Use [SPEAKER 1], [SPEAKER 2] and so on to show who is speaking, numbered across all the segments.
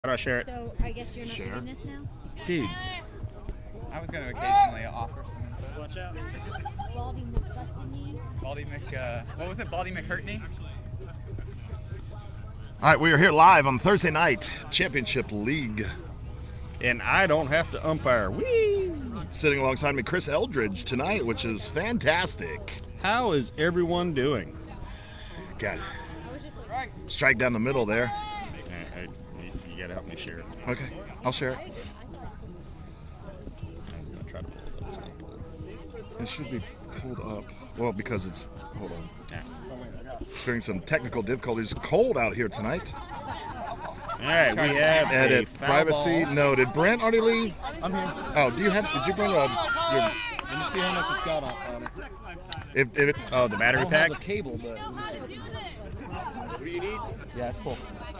[SPEAKER 1] How do I share it?
[SPEAKER 2] So I guess you're not doing this now?
[SPEAKER 1] Dude.
[SPEAKER 3] I was going to occasionally offer some info.
[SPEAKER 4] Watch out.
[SPEAKER 2] Baldy McBusty
[SPEAKER 3] Baldy what was it? Baldy McHurtney?
[SPEAKER 5] All right, we are here live on Thursday night Championship League.
[SPEAKER 1] And I don't have to umpire. Whee!
[SPEAKER 5] Sitting alongside me, Chris Eldridge tonight, which is fantastic.
[SPEAKER 1] How is everyone doing?
[SPEAKER 5] Got it. Strike down the middle there.
[SPEAKER 1] Hey, you gotta help me share it.
[SPEAKER 5] Okay, I'll share it.
[SPEAKER 1] I'm gonna try to pull it up. It's not pulling.
[SPEAKER 5] It should be pulled up. Well, because it's, hold on.
[SPEAKER 1] Yeah.
[SPEAKER 5] Experiencing some technical difficulties. Cold out here tonight.
[SPEAKER 1] All right, we have
[SPEAKER 5] Edit.
[SPEAKER 1] a foul
[SPEAKER 5] Privacy
[SPEAKER 1] ball.
[SPEAKER 5] no. Did Brent already leave?
[SPEAKER 4] I'm here.
[SPEAKER 5] Oh, did you bring your,
[SPEAKER 4] Let me see how much it's got on it.
[SPEAKER 5] if it,
[SPEAKER 1] Oh, the
[SPEAKER 4] I
[SPEAKER 1] battery
[SPEAKER 4] don't have
[SPEAKER 1] pack?
[SPEAKER 4] the cable, but let me see. What do you need? Yeah, it's full.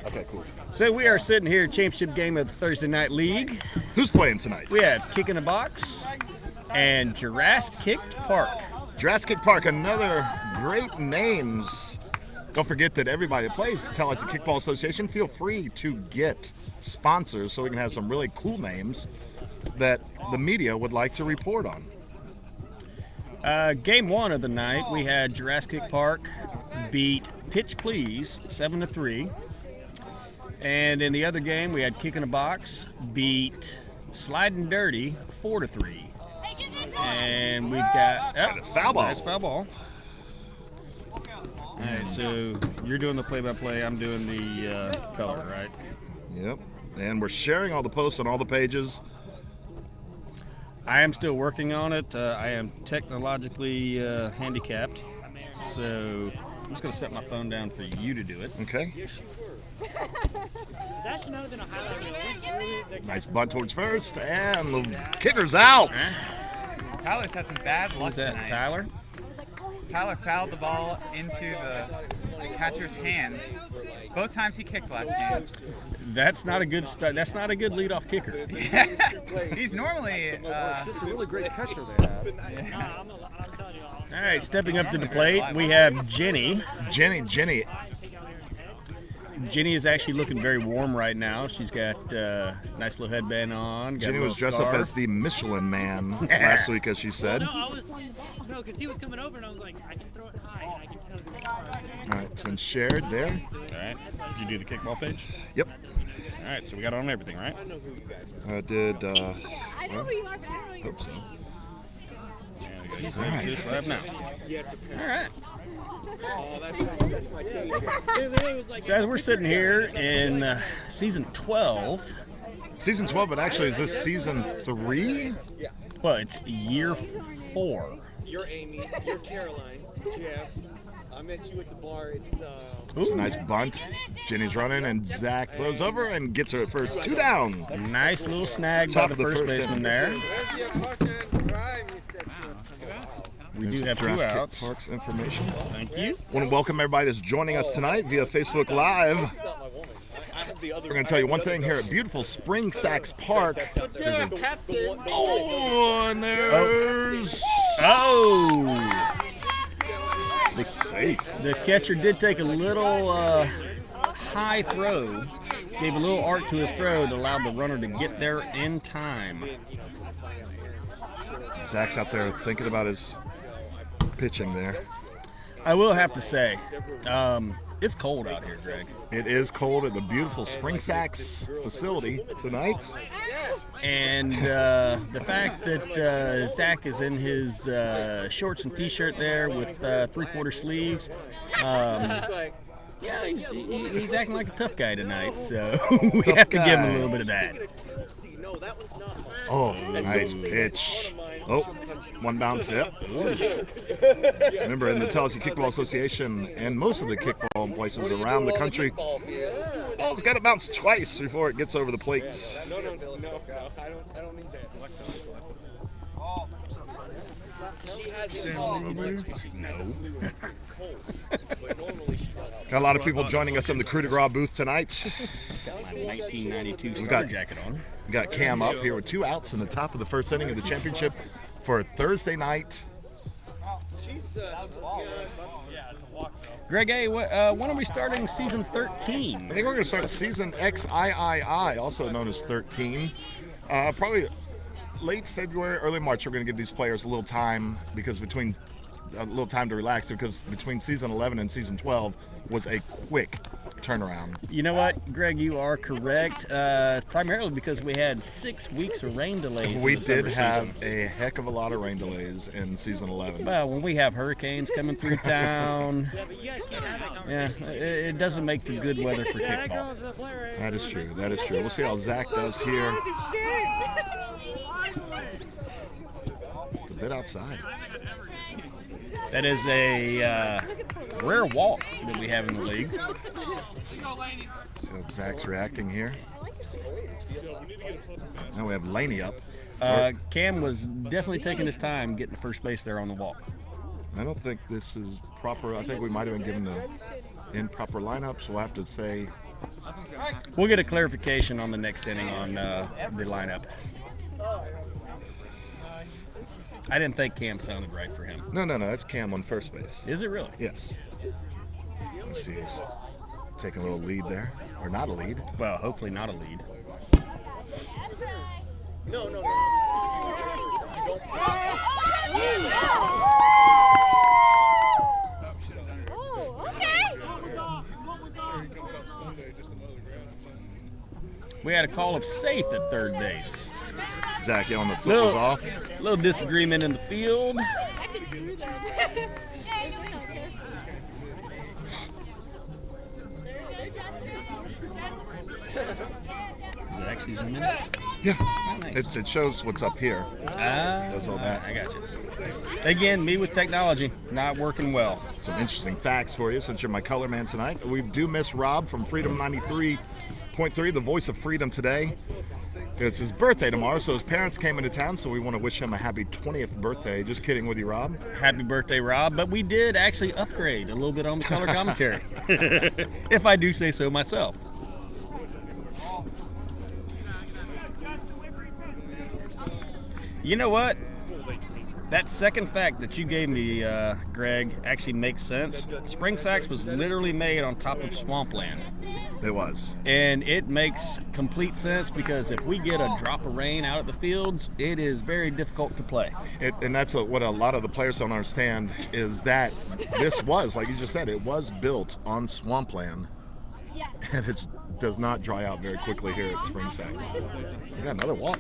[SPEAKER 5] okay, cool.
[SPEAKER 1] So we are sitting here, championship game of the Thursday Night League.
[SPEAKER 5] Who's playing tonight?
[SPEAKER 1] We have Kick in the Box and Jurassic Park.
[SPEAKER 5] Jurassic Park, another great names. Don't forget that everybody that plays Tallahassee Kickball Association, feel free to get sponsors so we can have some really cool names that the media would like to report on.
[SPEAKER 1] Game one of the night, we had Jurassic Park beat Pitch Please 7-3. And in the other game, we had Kick in the Box beat Sliding Dirty 4-3. And we've got
[SPEAKER 5] a foul ball.
[SPEAKER 1] Nice foul ball. All right, so you're doing the play-by-play. I'm doing the color, right?
[SPEAKER 5] Yep. And we're sharing all the posts on all the pages.
[SPEAKER 1] I am still working on it. I am technologically handicapped, so I'm just going to set my phone down for you to do it.
[SPEAKER 5] Okay.
[SPEAKER 4] That should know than a highlight.
[SPEAKER 5] Nice bunt towards first, and the kicker's out.
[SPEAKER 3] Tyler's had some bad luck
[SPEAKER 1] Who's that,
[SPEAKER 3] tonight.
[SPEAKER 1] Tyler?
[SPEAKER 3] Tyler fouled the ball into the catcher's hands. Both times he kicked last game.
[SPEAKER 1] That's not a good That's not a good leadoff kicker.
[SPEAKER 3] He's normally
[SPEAKER 4] It's a really great catcher they have.
[SPEAKER 1] All right, stepping up to the plate, we have Jenny.
[SPEAKER 5] Jenny.
[SPEAKER 1] Jenny is actually looking very warm right now. She's got a nice little headband on. Got
[SPEAKER 5] Jenny
[SPEAKER 1] a
[SPEAKER 5] was
[SPEAKER 1] little
[SPEAKER 5] dressed up
[SPEAKER 1] scarf.
[SPEAKER 5] as the Michelin Man last week, as she said.
[SPEAKER 4] No, because he was coming over and I was like, I can throw it high and I can kind of
[SPEAKER 5] All right, it's been shared there.
[SPEAKER 1] All right, did you do the kickball page?
[SPEAKER 5] Yep.
[SPEAKER 1] All right, so we got it on everything, right?
[SPEAKER 5] I did.
[SPEAKER 2] I know who you are, but I don't know your
[SPEAKER 5] Hope so.
[SPEAKER 1] Yeah, we got you this right now. All right. So as we're sitting here in season 12,
[SPEAKER 5] Season 12, but actually, is this season 3?
[SPEAKER 1] well, it's year 4.
[SPEAKER 6] You're Amy. You're Caroline. Jeff. I met you at the bar.
[SPEAKER 5] It's a nice bunt. Jenny's running, and Zach throws over and gets her at first. 2 down.
[SPEAKER 1] Nice little snag
[SPEAKER 5] Top
[SPEAKER 1] by
[SPEAKER 5] of
[SPEAKER 1] the
[SPEAKER 5] the
[SPEAKER 1] first
[SPEAKER 5] first
[SPEAKER 1] baseman
[SPEAKER 5] inning.
[SPEAKER 1] there.
[SPEAKER 6] Where's your partner in crime? You said
[SPEAKER 1] We do have 2
[SPEAKER 5] Jurassic
[SPEAKER 1] outs.
[SPEAKER 5] Park's information.
[SPEAKER 1] Thank you.
[SPEAKER 5] Want to welcome everybody that's joining us tonight via Facebook Live. We're going to tell you one thing here at beautiful Spring Sacks Park. Oh, and there's
[SPEAKER 1] Oh!
[SPEAKER 5] safe.
[SPEAKER 1] The catcher did take a little high throw, gave a little arc to his throw to allow the runner to get there in time.
[SPEAKER 5] Zach's out there thinking about his pitching there.
[SPEAKER 1] I will have to say, it's cold out here, Greg.
[SPEAKER 5] It is cold at the beautiful Spring Sacks facility tonight.
[SPEAKER 1] And the fact that Zach is in his shorts and t-shirt there with 3/4 sleeves, yeah, he's acting like a tough guy tonight, so we have to give him a little bit of that.
[SPEAKER 5] Oh, nice pitch. Oh, one bounce hit. Remember, in the Tallahassee Kickball Association and most of the kickball places around the country, ball's got to bounce twice before it gets over the plate.
[SPEAKER 6] No. I don't need that.
[SPEAKER 5] Got a lot of people joining us in the Coup de Grace booth tonight.
[SPEAKER 1] Got my 1992
[SPEAKER 5] We've
[SPEAKER 1] starter
[SPEAKER 5] got-
[SPEAKER 1] jacket on.
[SPEAKER 5] We got Cam up here with 2 outs in the top of the first inning of the championship for Thursday night.
[SPEAKER 1] Greg A., when are we starting season 13?
[SPEAKER 5] I think we're going to start season XIII, also known as 13. Probably late February, early March. We're going to give these players a little time to relax, because between season 11 and season 12 was a quick turnaround.
[SPEAKER 1] You know what, Greg, you are correct. Primarily because we had 6 weeks of rain delays.
[SPEAKER 5] We
[SPEAKER 1] in the
[SPEAKER 5] did
[SPEAKER 1] summer
[SPEAKER 5] have
[SPEAKER 1] season.
[SPEAKER 5] a heck of a lot of rain delays in season 11.
[SPEAKER 1] Well, when we have hurricanes coming through town, yeah, it doesn't make for good weather for kickball.
[SPEAKER 5] That is true. That is true. We'll see how Zach does here. Just a bit outside.
[SPEAKER 1] That is a rare walk that we have in the league.
[SPEAKER 5] See how Zach's reacting here. Now we have Laney up.
[SPEAKER 1] Cam was definitely taking his time getting to first base there on the walk.
[SPEAKER 5] I don't think this is proper. I think we might have been given the improper lineups. We'll have to say.
[SPEAKER 1] We'll get a clarification on the next inning on the lineup. I didn't think Cam sounded right for him.
[SPEAKER 5] No. That's Cam on first base.
[SPEAKER 1] Is it really?
[SPEAKER 5] Yes. Let's see. He's taking a little lead there. Or not a lead.
[SPEAKER 1] Well, hopefully not a lead.
[SPEAKER 6] No.
[SPEAKER 2] Oh, okay.
[SPEAKER 1] We had a call of safe at third base.
[SPEAKER 5] Zach yelling the foot was off.
[SPEAKER 1] A little disagreement in the field.
[SPEAKER 2] I can screw them.
[SPEAKER 1] Is it actually zoom in?
[SPEAKER 5] Yeah.
[SPEAKER 1] Oh, nice.
[SPEAKER 5] It shows what's up here. That's all that.
[SPEAKER 1] I got you. Again, me with technology, not working well.
[SPEAKER 5] Some interesting facts for you since you're my color man tonight. We do miss Rob from Freedom 93.3, the voice of freedom today. It's his birthday tomorrow, so his parents came into town, so we want to wish him a happy 20th birthday. Just kidding with you, Rob.
[SPEAKER 1] Happy birthday, Rob. But we did actually upgrade a little bit on the color commentary, if I do say so myself. You know what? That second fact that you gave me, Greg, actually makes sense. Spring Sacks was literally made on top of swampland.
[SPEAKER 5] It was.
[SPEAKER 1] And it makes complete sense because if we get a drop of rain out at the fields, it is very difficult to play.
[SPEAKER 5] And that's what a lot of the players don't understand is that this was, like you just said, it was built on swampland. And it does not dry out very quickly here at Spring Sacks. We got another walk.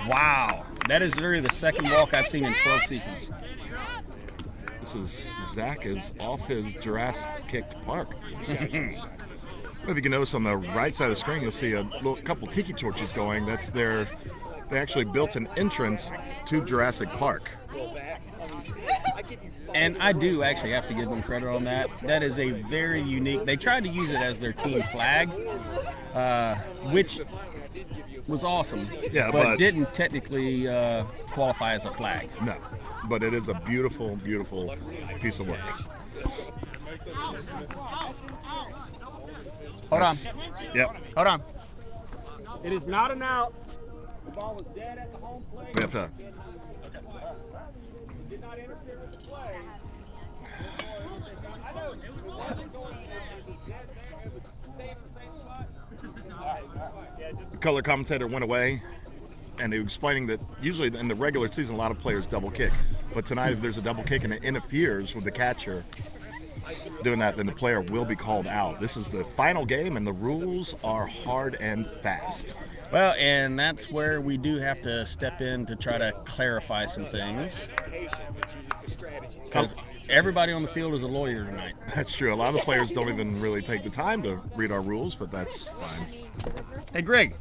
[SPEAKER 1] Wow. That is literally the second walk I've seen in 12 seasons.
[SPEAKER 5] This is, Zach is off his Jurassic Park. If you can notice on the right side of the screen, you'll see a couple tiki torches going. They actually built an entrance to Jurassic Park.
[SPEAKER 1] And I do actually have to give them credit on that. That is a very unique. They tried to use it as their team flag, which was awesome.
[SPEAKER 5] Yeah,
[SPEAKER 1] but didn't technically qualify as a flag.
[SPEAKER 5] No, but it is a beautiful, beautiful piece of work.
[SPEAKER 1] Hold on.
[SPEAKER 5] Yep.
[SPEAKER 1] Hold on.
[SPEAKER 4] It is not an out. The ball was dead at the home plate.
[SPEAKER 5] We have to.
[SPEAKER 4] Did not interfere with the play. I know it wasn't going dead there. It would stay in the same spot. Yeah, just
[SPEAKER 5] The color commentator went away, and he was explaining that usually in the regular season, a lot of players double kick. But tonight, if there's a double kick and it interferes with the catcher doing that, then the player will be called out. This is the final game, and the rules are hard and fast.
[SPEAKER 1] Well, and that's where we do have to step in to try to clarify some things. Because everybody on the field is a lawyer tonight.
[SPEAKER 5] That's true. A lot of the players don't even really take the time to read our rules, but that's fine.
[SPEAKER 1] Hey, Greg.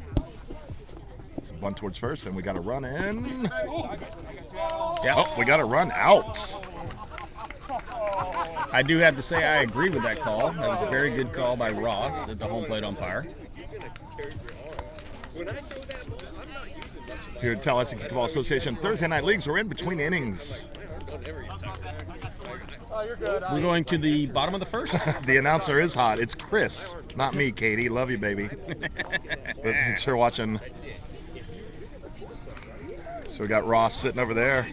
[SPEAKER 5] It's a bunt towards first, and we got to run in.
[SPEAKER 1] Yeah.
[SPEAKER 5] Oh, we got to run out.
[SPEAKER 1] I do have to say I agree with that call. That was a very good call by Ross at the home plate umpire.
[SPEAKER 5] Here at Tallahassee Kickball Association Thursday Night Leagues, we're in between innings.
[SPEAKER 1] We're going to the bottom of the first.
[SPEAKER 5] The announcer is hot. It's Chris, not me, Katie. Love you, baby. But thanks for watching. So we got Ross sitting over there.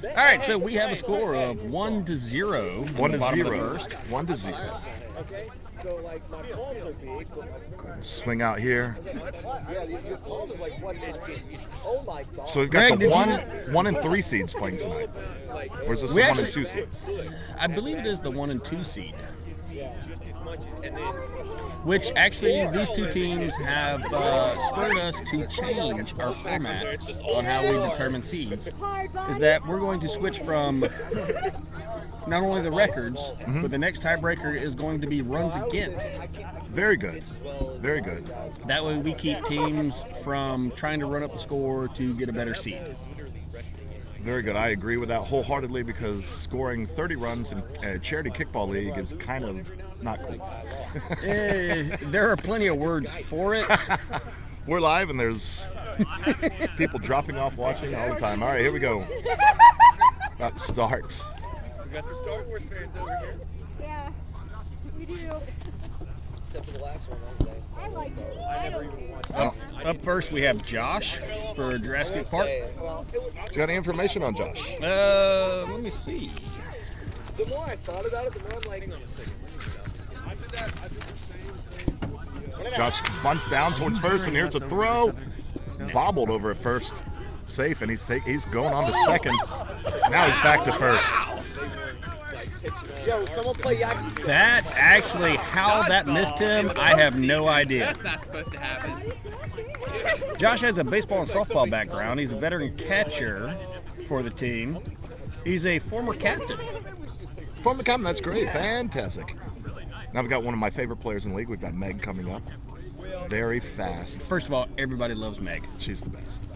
[SPEAKER 1] All right, so we have a score of 1-0.
[SPEAKER 5] 1-0.
[SPEAKER 1] First.
[SPEAKER 5] 1-0.
[SPEAKER 6] Okay? So, like, my palms are big, but
[SPEAKER 5] Swing out here.
[SPEAKER 6] yeah, your palms are like what? Oh my God.
[SPEAKER 5] So we've got
[SPEAKER 1] Greg,
[SPEAKER 5] the
[SPEAKER 1] did
[SPEAKER 5] 1 and 3 seeds playing tonight. Or is this
[SPEAKER 1] We
[SPEAKER 5] the 1
[SPEAKER 1] actually-
[SPEAKER 5] and 2 seeds?
[SPEAKER 1] I believe it is the 1 and 2 seed.
[SPEAKER 6] Just as much as, and then
[SPEAKER 1] Which actually, these two teams have spurred us to change our format on how we determine seeds. Is that we're going to switch from not only the records, but the next tiebreaker is going to be runs against.
[SPEAKER 5] Very good. Very good.
[SPEAKER 1] That way we keep teams from trying to run up the score to get a better seed.
[SPEAKER 5] Very good. I agree with that wholeheartedly because scoring 30 runs in a charity kickball league is kind of not cool.
[SPEAKER 1] There are plenty of words for it.
[SPEAKER 5] We're live and there's people dropping off watching all the time. All right, here we go. About to start.
[SPEAKER 6] we got some Star Wars fans over here.
[SPEAKER 2] Yeah, we do.
[SPEAKER 6] Except for the last one.
[SPEAKER 2] I like it.
[SPEAKER 6] I never even watched
[SPEAKER 1] Up first, we have Josh for Jurassic Park.
[SPEAKER 6] Well,
[SPEAKER 5] You got any information on Josh?
[SPEAKER 1] Let me see.
[SPEAKER 6] the more I thought about it, the more I'm like,
[SPEAKER 5] Josh bunts down towards first, and here's a throw. Bobbled over at first. Safe, and he's going on to second. Now he's back to first.
[SPEAKER 6] yo, someone play Yaki.
[SPEAKER 1] That actually, how that missed him, I have no idea.
[SPEAKER 3] That's not supposed to happen.
[SPEAKER 1] Josh has a baseball and softball background. He's a veteran catcher for the team. He's a former captain.
[SPEAKER 5] Former captain, that's great. Fantastic. Now we've got one of my favorite players in the league. We've got Meg coming up. Very fast.
[SPEAKER 1] First of all, everybody loves Meg.
[SPEAKER 5] She's the best.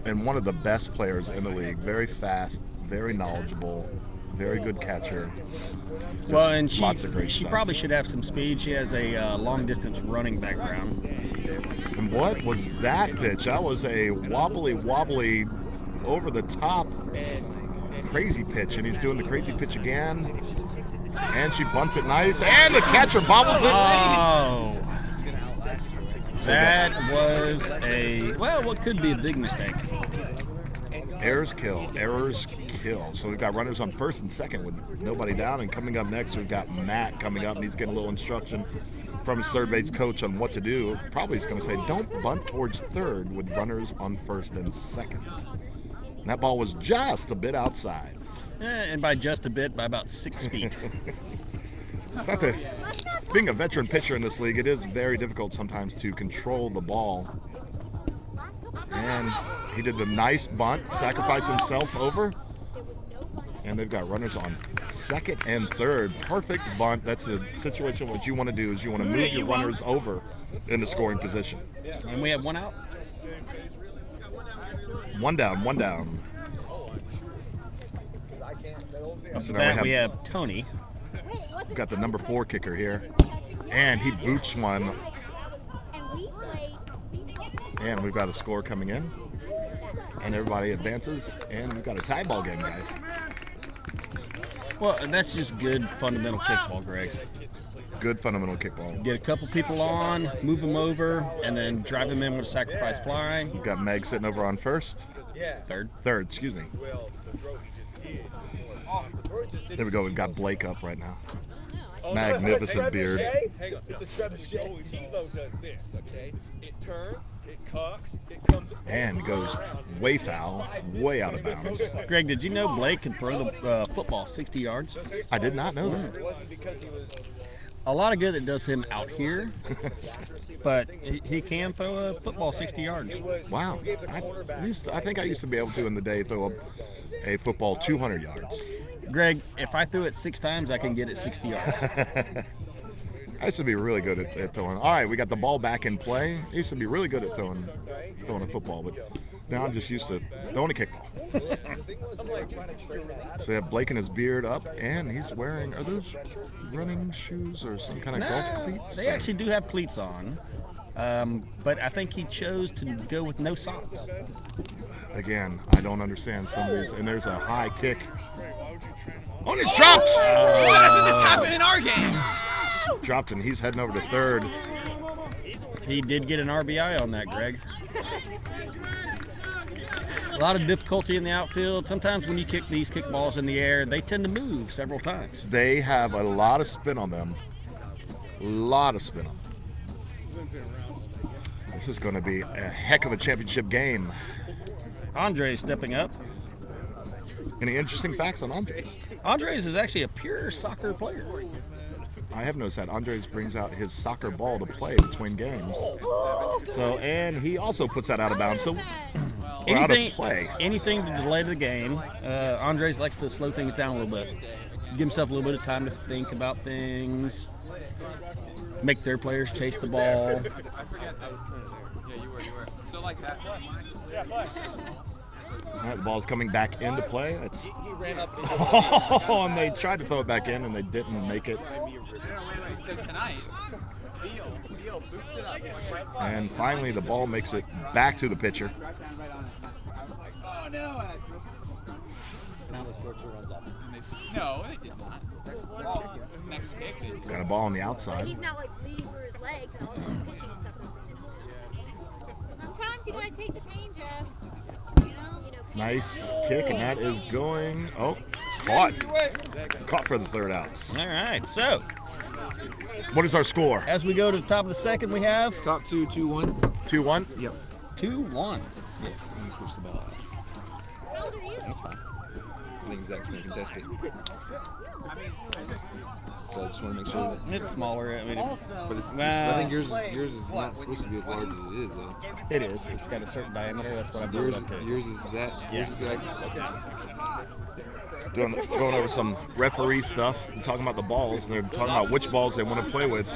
[SPEAKER 5] And one of the best players in the league. Very fast, very knowledgeable, very good catcher.
[SPEAKER 1] Well, and
[SPEAKER 5] lots of great
[SPEAKER 1] she
[SPEAKER 5] stuff.
[SPEAKER 1] probably should have some speed. She has a long-distance running background.
[SPEAKER 5] And what was that pitch? That was a wobbly, over the top, crazy pitch. And he's doing the crazy pitch again. And she bunts it nice. And the catcher bobbles it.
[SPEAKER 1] Oh. That was what could be a big mistake.
[SPEAKER 5] Errors kill. So we've got runners on first and second with nobody down. And coming up next, we've got Matt coming up, and he's getting a little instruction from his third base coach on what to do. Probably he's going to say, don't bunt towards third with runners on first and second. And that ball was just a bit outside.
[SPEAKER 1] And by just a bit, by about 6 feet.
[SPEAKER 5] It's not being a veteran pitcher in this league, it is very difficult sometimes to control the ball. And he did the nice bunt, sacrificed himself over. And they've got runners on second and third. Perfect bunt. That's a situation what you want to do is you want to move your runners over into scoring position.
[SPEAKER 1] And we have one out.
[SPEAKER 5] One down. So now
[SPEAKER 1] We have Tony.
[SPEAKER 5] we've got the number 4 kicker here. And he boots one. And we've got a score coming in. And everybody advances. And we've got a tie ball game, guys.
[SPEAKER 1] Well, that's just good fundamental kickball, Greg.
[SPEAKER 5] Good fundamental kickball.
[SPEAKER 1] Get a couple people on, move them over, and then drive them in with a sacrifice fly.
[SPEAKER 5] We've got Meg sitting over on first. Third, excuse me. There we go. We've got Blake up right now. Magnificent beard.
[SPEAKER 6] Hang on. It's a trebuchet. Tebow does this, okay? It turns, it cocks, it comes.
[SPEAKER 5] And goes way foul, way out of bounds.
[SPEAKER 1] Greg, did you know Blake can throw the football 60 yards?
[SPEAKER 5] I did not know that.
[SPEAKER 6] It wasn't because he was.
[SPEAKER 1] A lot of good that does him out here, but he can throw a football 60 yards.
[SPEAKER 5] Wow. I think I used to be able to in the day throw a football 200 yards.
[SPEAKER 1] Greg, if I threw it 6 times, I can get it 60 yards.
[SPEAKER 5] I used to be really good at throwing. All right, we got the ball back in play. I used to be really good at throwing a football, but now I'm just used to throwing a kickball. So we have Blake and his beard up, and he's wearing, are those running shoes or some kind of golf cleats?
[SPEAKER 1] They actually do have cleats on, but I think he chose to go with no socks.
[SPEAKER 5] Again, I don't understand some of these. And there's a high kick. Oh, and it's dropped!
[SPEAKER 3] Why doesn't this happen in our game?
[SPEAKER 5] Dropped, and he's heading over to third.
[SPEAKER 1] He did get an RBI on that, Greg. A lot of difficulty in the outfield. Sometimes when you kick these kickballs in the air, they tend to move several times.
[SPEAKER 5] They have a lot of spin on them. A lot of spin on them. This is going to be a heck of a championship game.
[SPEAKER 1] Andres stepping up.
[SPEAKER 5] Any interesting facts on Andres?
[SPEAKER 1] Andres is actually a pure soccer player.
[SPEAKER 5] I have noticed that Andres brings out his soccer ball to play between games. So, and he also puts that out of bounds. So, or out of play.
[SPEAKER 1] Anything to delay the game. Andres likes to slow things down a little bit. Give himself a little bit of time to think about things. Make their players chase the ball.
[SPEAKER 3] I forget. Yeah, you were. So like that.
[SPEAKER 5] All right, the ball's coming back into play. It's
[SPEAKER 6] He ran up.
[SPEAKER 5] and they tried to throw it back in, and they didn't make it.
[SPEAKER 3] So tonight, Theo boots it up.
[SPEAKER 5] And finally, the ball makes it back to the pitcher.
[SPEAKER 3] Oh no! No, it did not. Next kick.
[SPEAKER 5] Got a ball on the
[SPEAKER 2] But
[SPEAKER 5] outside.
[SPEAKER 2] he's not like leading through his legs and pitching stuff. Sometimes you gotta take the pain, Jeff. You know?
[SPEAKER 5] Nice kick, and that is going. Oh, caught. Caught for the third outs.
[SPEAKER 1] All right, so
[SPEAKER 5] What is our score?
[SPEAKER 1] as we go to the top of the second, we have
[SPEAKER 7] Top 2, 2-1.
[SPEAKER 5] 2-1.
[SPEAKER 7] Yep.
[SPEAKER 1] 2-1.
[SPEAKER 7] Yes. I'm switch the ball out.
[SPEAKER 2] How old are you?
[SPEAKER 7] That's fine. I think Zach's gonna contest it. So I just want to make sure that.
[SPEAKER 1] It's smaller. I mean,
[SPEAKER 7] But it's,
[SPEAKER 1] Nah.
[SPEAKER 7] I think yours is not supposed to be as large as it is though.
[SPEAKER 1] it is. It's got a certain diameter. That's what I built
[SPEAKER 7] Yours,
[SPEAKER 1] up to.
[SPEAKER 7] yours is that. Yours is like.
[SPEAKER 5] Going over some referee stuff, and talking about the balls, and they're talking about which balls they want to play with.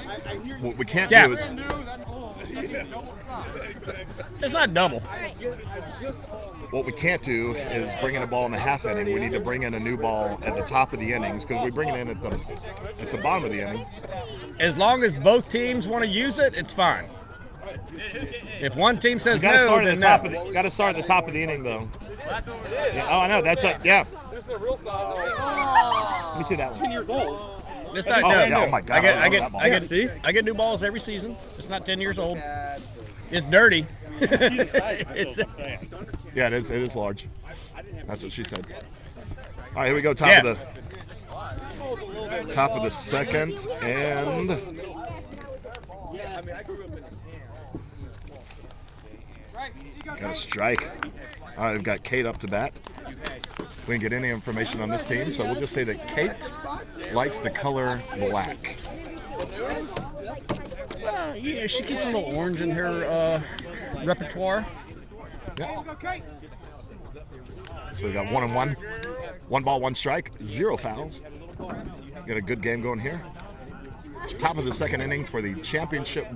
[SPEAKER 5] What we can't
[SPEAKER 1] Yeah.
[SPEAKER 5] do is
[SPEAKER 1] It's not double.
[SPEAKER 5] what we can't do is bring in a ball in the half inning. We need to bring in a new ball at the top of the innings because we bring it in at the bottom of the inning.
[SPEAKER 1] As long as both teams want to use it, it's fine. If one team says
[SPEAKER 5] Got to
[SPEAKER 1] no,
[SPEAKER 5] start at
[SPEAKER 1] then
[SPEAKER 5] the top
[SPEAKER 1] no.
[SPEAKER 5] of the. Got to start at the top of the inning though. Yeah, oh, I know. That's right. Yeah.
[SPEAKER 6] This is a real size.
[SPEAKER 5] Let me see that one.
[SPEAKER 6] 10 years old.
[SPEAKER 1] It's not.
[SPEAKER 5] Oh,
[SPEAKER 1] no,
[SPEAKER 5] yeah,
[SPEAKER 1] no.
[SPEAKER 5] oh my God,
[SPEAKER 1] I get,
[SPEAKER 5] I
[SPEAKER 1] I
[SPEAKER 5] love
[SPEAKER 1] get,
[SPEAKER 5] that ball.
[SPEAKER 1] I get, I get new balls every season. It's not 10 years old. It's dirty. It's
[SPEAKER 5] Yeah, it is. It is large. That's what she said. All right, here we go. Top of the second, and got a strike. All right, we've got Kate up to bat. We didn't get any information on this team, so we'll just say that Kate likes the color black.
[SPEAKER 1] Yeah, she keeps a little orange in her repertoire.
[SPEAKER 5] Yeah. So we got 1-1. 1 ball, 1 strike, 0 fouls. Got a good game going here. Top of the second inning for the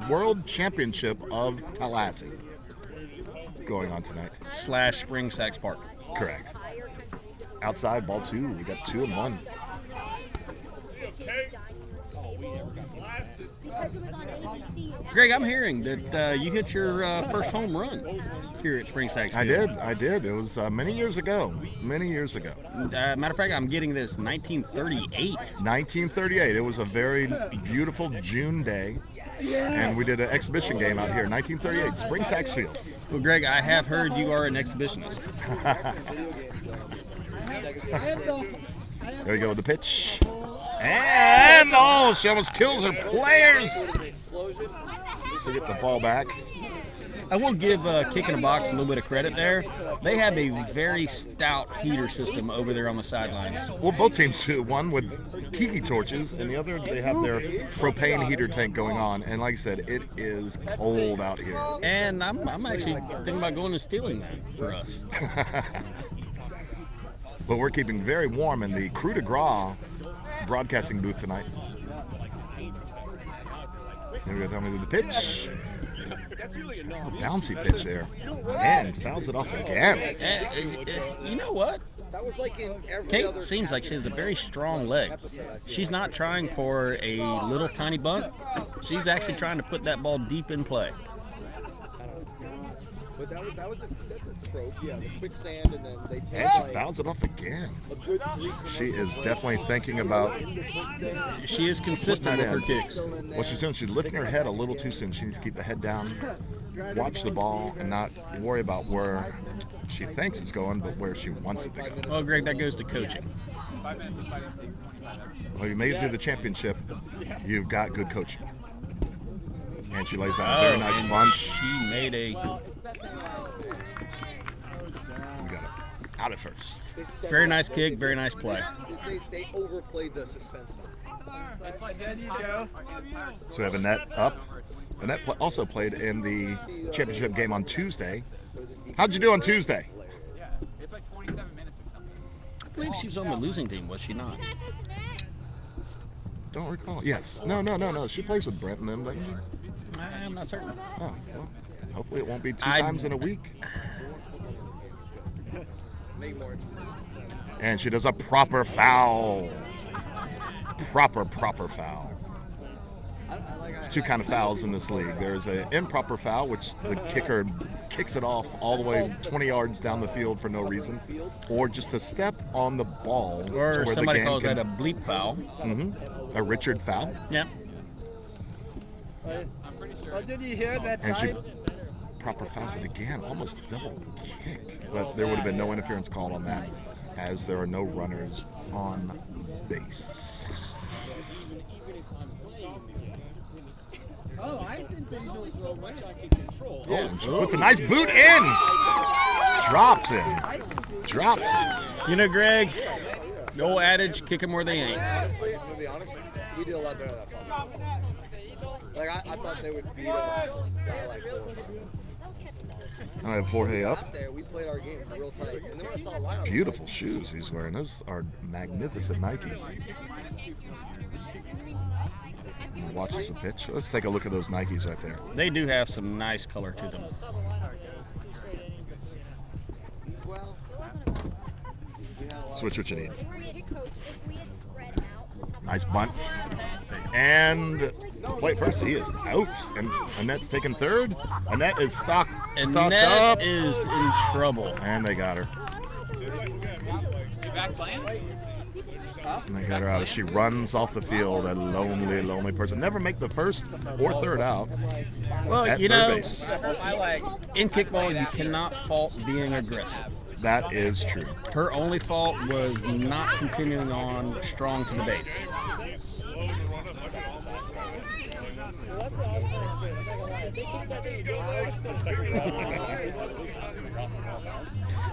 [SPEAKER 5] World Championship of Tallahassee going on tonight.
[SPEAKER 1] / Spring Sachs Park.
[SPEAKER 5] Correct. Outside, ball 2. We got 2 and 1.
[SPEAKER 1] Greg, I'm hearing that you hit your first home run here at Spring Sachs.
[SPEAKER 5] I did. It was many years ago.
[SPEAKER 1] Matter of fact, I'm getting this 1938.
[SPEAKER 5] 1938. It was a very beautiful June day, and we did an exhibition game out here. 1938, Spring Sachs Field.
[SPEAKER 1] Well, Greg, I have heard you are an exhibitionist.
[SPEAKER 5] There we go with the pitch. And she almost kills her players. So get the ball back.
[SPEAKER 1] I will give Kick in the Box a little bit of credit there. They have a very stout heater system over there on the sidelines.
[SPEAKER 5] Well, both teams do. One with tiki torches, and the other they have their propane heater tank going on. And like I said, it is cold out here.
[SPEAKER 1] And I'm actually thinking about going and stealing that for us.
[SPEAKER 5] But we're keeping very warm in the Coup de Gras broadcasting booth tonight. Here we go, Tommy, to the pitch. Oh, bouncy pitch there. And fouls it off again.
[SPEAKER 1] And, you know what? Kate seems like she has a very strong leg. She's not trying for a little tiny bunt. She's actually trying to put that ball deep in play.
[SPEAKER 6] But that's a trope, yeah, the quicksand, and then they take
[SPEAKER 5] And she fouls it off again. She is definitely thinking about.
[SPEAKER 1] She is consistent with her kicks.
[SPEAKER 5] What she's doing, she's lifting her head a little too soon. She needs to keep the head down, watch the ball, and not worry about where she thinks it's going, but where she wants it to go.
[SPEAKER 1] Well, Greg, that goes to coaching.
[SPEAKER 3] 5 minutes of fighting takes 25 minutes.
[SPEAKER 5] Well, you made it through the championship. You've got good coaching. And she lays out a very nice
[SPEAKER 1] and
[SPEAKER 5] bunch.
[SPEAKER 1] She made a
[SPEAKER 5] We got it out at first.
[SPEAKER 1] very nice kick, very nice play.
[SPEAKER 8] They overplayed the suspense.
[SPEAKER 5] So we have Annette up. Annette also played in the championship game on Tuesday. How'd you do on Tuesday?
[SPEAKER 3] Yeah, it's like 27 minutes or something.
[SPEAKER 1] I believe she was on the losing team, was she not?
[SPEAKER 5] Don't recall. Yes. No. She plays with Brent and them, doesn't she?
[SPEAKER 1] I'm not certain.
[SPEAKER 5] Oh, well, hopefully it won't be two
[SPEAKER 1] I-
[SPEAKER 5] times in a week. And she does a proper foul. Proper foul. There's two kind of fouls in this league. There's an improper foul, which the kicker kicks it off all the way 20 yards down the field for no reason, or just a step on the ball. to
[SPEAKER 1] Or
[SPEAKER 5] where the
[SPEAKER 1] somebody
[SPEAKER 5] game
[SPEAKER 1] calls
[SPEAKER 5] can-
[SPEAKER 1] that a bleep foul.
[SPEAKER 5] a Richard foul.
[SPEAKER 1] Yep.
[SPEAKER 8] Did you hear that
[SPEAKER 5] And she proper fouls it again, almost double kicked. But there would have been no interference called on that, as there are no runners on base.
[SPEAKER 8] Oh, I didn't think it was so much I could control.
[SPEAKER 5] Oh, and she puts a nice boot in. Drops in.
[SPEAKER 1] You know, Greg, the old adage, kick 'em where they ain't.
[SPEAKER 8] Honestly, I'm gonna be honest, we did a lot better than I thought. Like I thought they would beat us.
[SPEAKER 5] I have Jorge up.
[SPEAKER 8] Out there, we played our games real tight. And then when I saw a lineup,
[SPEAKER 5] Beautiful shoes he's wearing. Those are magnificent Nikes. Watch us a pitch. Let's take a look at those Nikes right there.
[SPEAKER 1] They do have some nice color to them.
[SPEAKER 5] Switch what you need. Nice bunt. And plate first, he is out. And Annette's taking third. Annette is stocked up.
[SPEAKER 1] Annette is in trouble.
[SPEAKER 5] And they got her.
[SPEAKER 3] You back playing?
[SPEAKER 5] And they got her out as she runs off the field. A lonely person. Never make the first or third out.
[SPEAKER 1] Well,
[SPEAKER 5] At
[SPEAKER 1] you
[SPEAKER 5] third
[SPEAKER 1] know,
[SPEAKER 5] base.
[SPEAKER 1] in kickball, you cannot fault being aggressive.
[SPEAKER 5] That is true.
[SPEAKER 1] Her only fault was not continuing on strong to the base.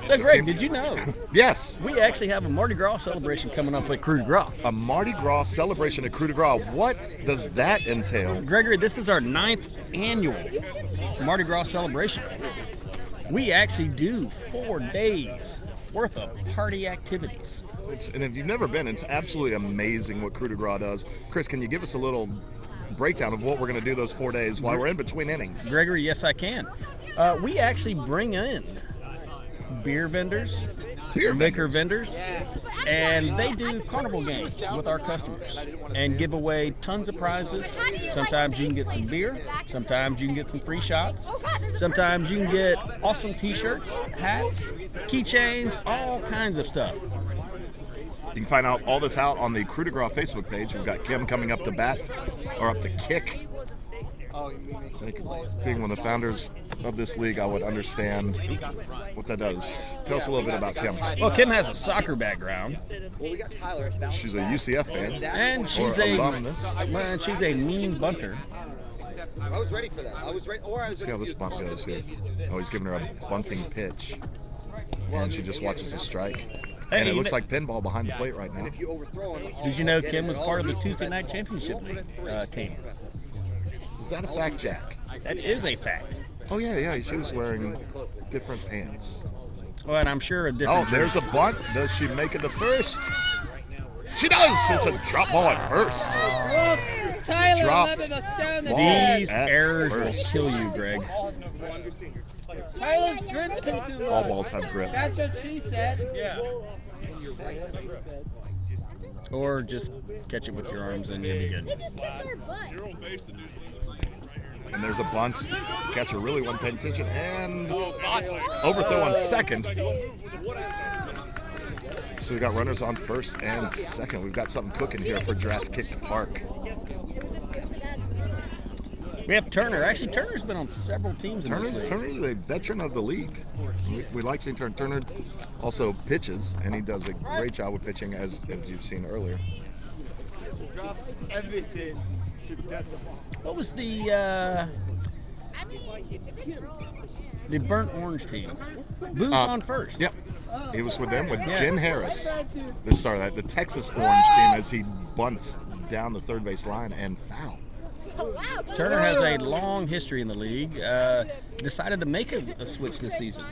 [SPEAKER 1] So, Greg, did you know
[SPEAKER 5] Yes.
[SPEAKER 1] we actually have a Mardi Gras celebration coming up at Coup de Gras?
[SPEAKER 5] A Mardi Gras celebration at Coup de Gras. What does that entail?
[SPEAKER 1] Gregory, this is our 9th annual Mardi Gras celebration. We actually do 4 days worth of party activities.
[SPEAKER 5] And if you've never been, it's absolutely amazing what Coup de Gras does. Chris, can you give us a little breakdown of what we're going to do those 4 days while we're in between innings?
[SPEAKER 1] Gregory, yes, I can. We actually bring in beer vendors, liquor vendors, and they do carnival games with our customers and give away tons of prizes. Sometimes you can get some beer, sometimes you can get some free shots, sometimes you can get awesome t-shirts, hats, keychains, all kinds of stuff.
[SPEAKER 5] You can find out all this out on the Coup de Gras Facebook page. We've got Kim coming up to bat, or up to kick. Being one of the founders of this league, I would understand what that does. Tell us a little bit about Kim.
[SPEAKER 1] Well, Kim has a soccer background,
[SPEAKER 8] well, we got Tyler.
[SPEAKER 5] She's a UCF fan.
[SPEAKER 1] and she's
[SPEAKER 5] Or
[SPEAKER 1] a
[SPEAKER 5] alumnus.
[SPEAKER 1] well, she's a mean bunter.
[SPEAKER 8] I was ready for that. I was ready. Or I was
[SPEAKER 5] See how this bunt goes here. Oh, he's giving her a bunting pitch. And she just watches the strike. And it looks like pinball behind the plate right now.
[SPEAKER 8] If you overthrow him,
[SPEAKER 1] Did you know Kim was part of the Tuesday night championship team?
[SPEAKER 5] Is that a fact, Jack?
[SPEAKER 1] That is a fact.
[SPEAKER 5] Oh, yeah. She was wearing different pants.
[SPEAKER 1] Well, and I'm sure a
[SPEAKER 5] Oh,
[SPEAKER 1] different.
[SPEAKER 5] there's a bunt. Does she make it to first? She does. It's a drop ball at first.
[SPEAKER 8] Tyler
[SPEAKER 5] Dropped
[SPEAKER 8] letting us down
[SPEAKER 5] ball.
[SPEAKER 1] These
[SPEAKER 5] at
[SPEAKER 1] errors will
[SPEAKER 5] first.
[SPEAKER 1] kill you, Greg.
[SPEAKER 8] Tyler's drifting too
[SPEAKER 5] All balls have grip.
[SPEAKER 8] That's what she said. Yeah.
[SPEAKER 1] Or just catch it with your arms and you'll be good.
[SPEAKER 5] And there's a bunt. Catcher really wasn't paying attention. And overthrow on second. So we've got runners on first and second. We've got something cooking here for Jurassic Park.
[SPEAKER 1] We have Turner. Actually, Turner's been on several teams in this league.
[SPEAKER 5] Turner's a veteran of the league. We like seeing Turner. Turner also pitches, and he does a great job with pitching, as you've seen earlier.
[SPEAKER 8] Drops everything to death.
[SPEAKER 1] What was the burnt orange team? Booze on first.
[SPEAKER 5] Yep. He was with them with Jen Harris. The Texas Orange team, as he bunts down the third base line and foul.
[SPEAKER 1] Turner has a long history in the league. Decided to make a switch this season.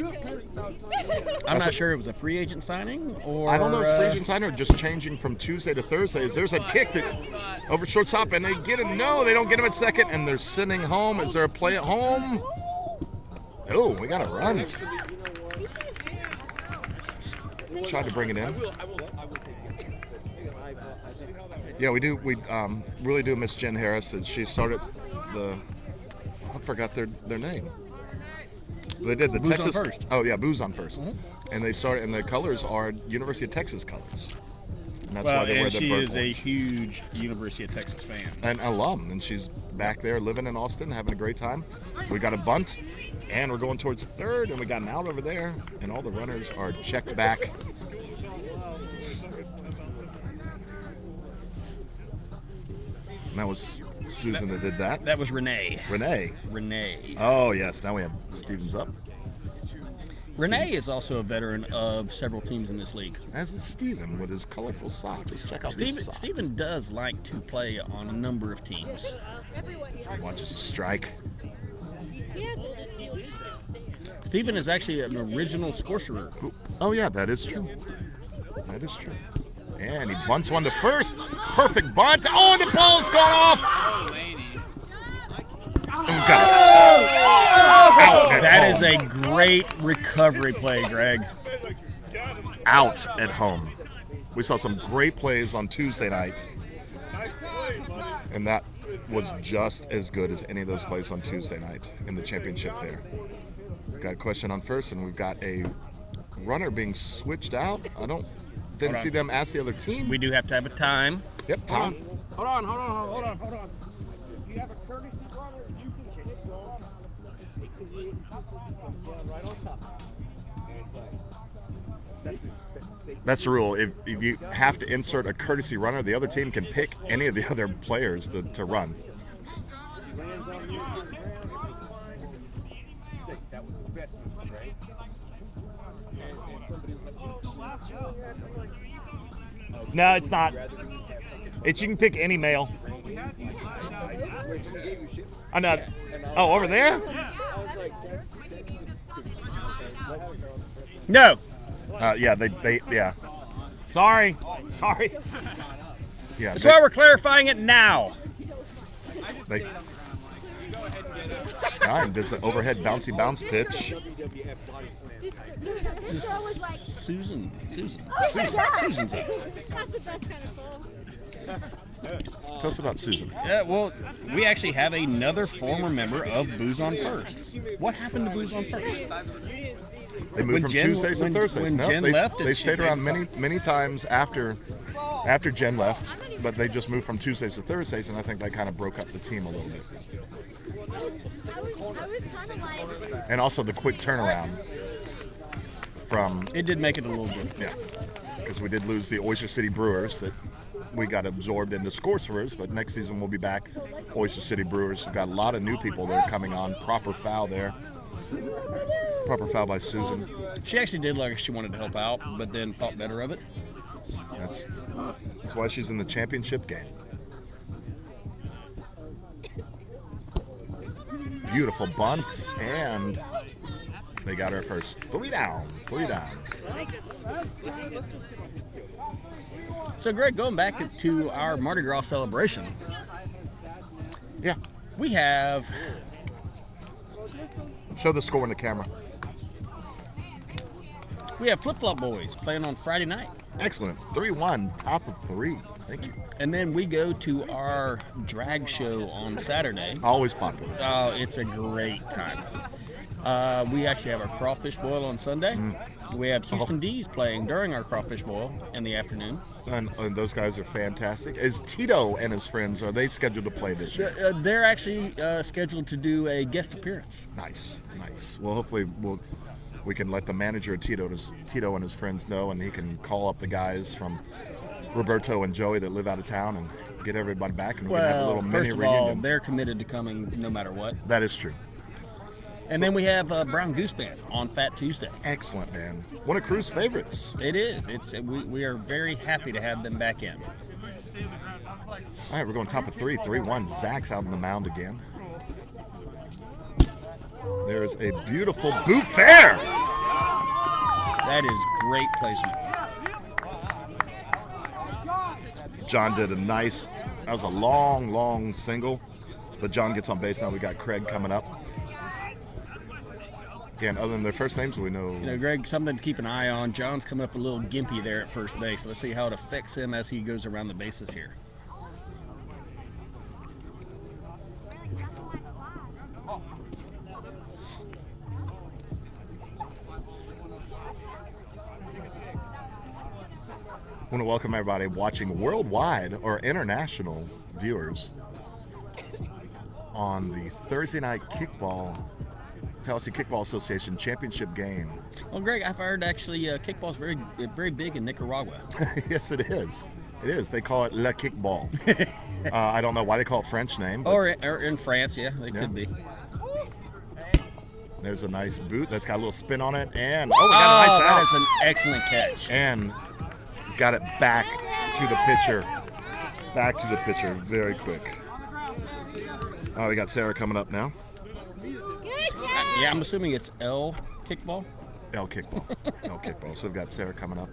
[SPEAKER 1] I'm not sure it was a free agent signing or.
[SPEAKER 5] I don't know if free agent signing or just changing from Tuesday to Thursday. There's a kick that over shortstop, and they get him. No, they don't get him at second, and they're sending home. Is there a play at home? Oh, we got to run. Tried to bring it in. Yeah, we do. We really do miss Jen Harris. And she started I forgot their name. They did the
[SPEAKER 1] Booze
[SPEAKER 5] Texas.
[SPEAKER 1] on First.
[SPEAKER 5] Oh yeah, Booze on First. And they started, and the colors are University of Texas colors. And that's why
[SPEAKER 1] Well,
[SPEAKER 5] they wear
[SPEAKER 1] and
[SPEAKER 5] the
[SPEAKER 1] she
[SPEAKER 5] burnt
[SPEAKER 1] is a
[SPEAKER 5] orange.
[SPEAKER 1] huge University of Texas fan.
[SPEAKER 5] An alum, and she's back there living in Austin, having a great time. We got a bunt, and we're going towards third, and we got an out over there, and all the runners are checked back. And that was Susan that did that.
[SPEAKER 1] That was Renee.
[SPEAKER 5] Renee. Oh, yes. Now we have Stevens up.
[SPEAKER 1] Renee is also a veteran of several teams in this league.
[SPEAKER 5] As is Steven with his colorful socks. Let's check out these socks.
[SPEAKER 1] Steven does like to play on a number of teams.
[SPEAKER 5] He watches a strike.
[SPEAKER 1] Steven is actually an original scorer.
[SPEAKER 5] Oh, yeah, that is true. That is true. And he bunts one to first. Perfect bunt. Oh, and the ball's gone off.
[SPEAKER 1] That is a great recovery play, Greg.
[SPEAKER 5] Out at home. We saw some great plays on Tuesday night. And that was just as good as any of those plays on Tuesday night in the championship there. We've got a question on first, and we've got a runner being switched out. Didn't see them ask the other team.
[SPEAKER 1] We do have to have a time.
[SPEAKER 5] Yep, time.
[SPEAKER 4] Hold on. If you have a courtesy runner, you can kick it off. Right on top.
[SPEAKER 5] That's the rule. If you have to insert a courtesy runner, the other team can pick any of the other players to run.
[SPEAKER 4] That was the best one, right? And somebody was like,
[SPEAKER 9] No, it's not. You can pick any male. I'm not. Oh, over there?
[SPEAKER 1] No.
[SPEAKER 5] Yeah.
[SPEAKER 9] Sorry.
[SPEAKER 5] Yeah.
[SPEAKER 1] That's why we're clarifying it now.
[SPEAKER 5] Nine does the overhead bouncy bounce pitch.
[SPEAKER 1] Susan.
[SPEAKER 5] Susan's up.
[SPEAKER 2] That's the best kind of song.
[SPEAKER 5] Tell us about Susan.
[SPEAKER 1] Yeah, well, we actually have another former member of Booze on First. What happened to Booze on First?
[SPEAKER 5] They moved
[SPEAKER 1] When
[SPEAKER 5] from
[SPEAKER 1] Jen-
[SPEAKER 5] Tuesdays to
[SPEAKER 1] when-
[SPEAKER 5] Thursdays.
[SPEAKER 1] when
[SPEAKER 5] No,
[SPEAKER 1] Jen
[SPEAKER 5] they
[SPEAKER 1] left,
[SPEAKER 5] they
[SPEAKER 1] it
[SPEAKER 5] stayed
[SPEAKER 1] should
[SPEAKER 5] around
[SPEAKER 1] be
[SPEAKER 5] many times after Jen left, but they just moved from Tuesdays to Thursdays, and I think that kind of broke up the team a little bit.
[SPEAKER 2] I was kind of like,
[SPEAKER 5] And also the quick turnaround from
[SPEAKER 1] It did make it a little different.
[SPEAKER 5] because we did lose the Oyster City Brewers that we got absorbed into Scorchers, but next season we'll be back Oyster City Brewers. We've got a lot of new people that are coming on. Proper foul there. Proper foul by Susan.
[SPEAKER 1] She actually did like she wanted to help out, but then thought better of it.
[SPEAKER 5] That's why she's in the championship game. Beautiful bunt, and they got her first. Three down.
[SPEAKER 1] So, Greg, going back to our Mardi Gras celebration,
[SPEAKER 5] Yeah.
[SPEAKER 1] we have
[SPEAKER 5] Show the score in the camera.
[SPEAKER 1] Flip Flop Boys playing on Friday night.
[SPEAKER 5] Excellent. 3-1, top of 3. Thank you.
[SPEAKER 1] And then we go to our drag show on Saturday.
[SPEAKER 5] Always popular.
[SPEAKER 1] Oh, it's a great time. We actually have our crawfish boil on Sunday. We have Houston D's playing during our crawfish boil in the afternoon.
[SPEAKER 5] And those guys are fantastic. Is Tito and his friends, are they scheduled to play this year?
[SPEAKER 1] They're actually scheduled to do a guest appearance.
[SPEAKER 5] Nice. Well, hopefully we can let the manager of Tito and his friends know, and he can call up the guys from Roberto and Joey that live out of town and get everybody back, and we can have a little mini
[SPEAKER 1] first of
[SPEAKER 5] reunion.
[SPEAKER 1] all, they're committed to coming no matter what.
[SPEAKER 5] That is true.
[SPEAKER 1] And then we have Brown Goose Band on Fat Tuesday.
[SPEAKER 5] Excellent, man. One of Crew's favorites.
[SPEAKER 1] It is. We are very happy to have them back in.
[SPEAKER 5] All right, we're going top of 3, 3-1. Zach's out on the mound again. There's a beautiful boot fair.
[SPEAKER 1] That is great placement.
[SPEAKER 5] John did a nice, that was a long single, but John gets on base now. We got Craig coming up. Again, other than their first names, we know.
[SPEAKER 1] You know, Greg, something to keep an eye on. John's coming up a little gimpy there at first base. Let's see how it affects him as he goes around the bases here.
[SPEAKER 5] I want to welcome everybody watching worldwide or international viewers on the Thursday night Tallahassee Kickball Association Championship game.
[SPEAKER 1] Well, Greg, I've heard actually kickball is very big in Nicaragua.
[SPEAKER 5] Yes, it is. It is. They call it Le Kickball. I don't know why they call it French name. But
[SPEAKER 1] or in France, yeah, they could be.
[SPEAKER 5] There's a nice boot that's got a little spin on it, and we got a nice out.
[SPEAKER 1] That is an excellent catch.
[SPEAKER 5] And got it back to the pitcher. Back to the pitcher very quick. Oh, we got Sarah coming up now.
[SPEAKER 1] Yeah, I'm assuming it's L kickball.
[SPEAKER 5] L kickball. L kickball. So we've got Sarah coming up.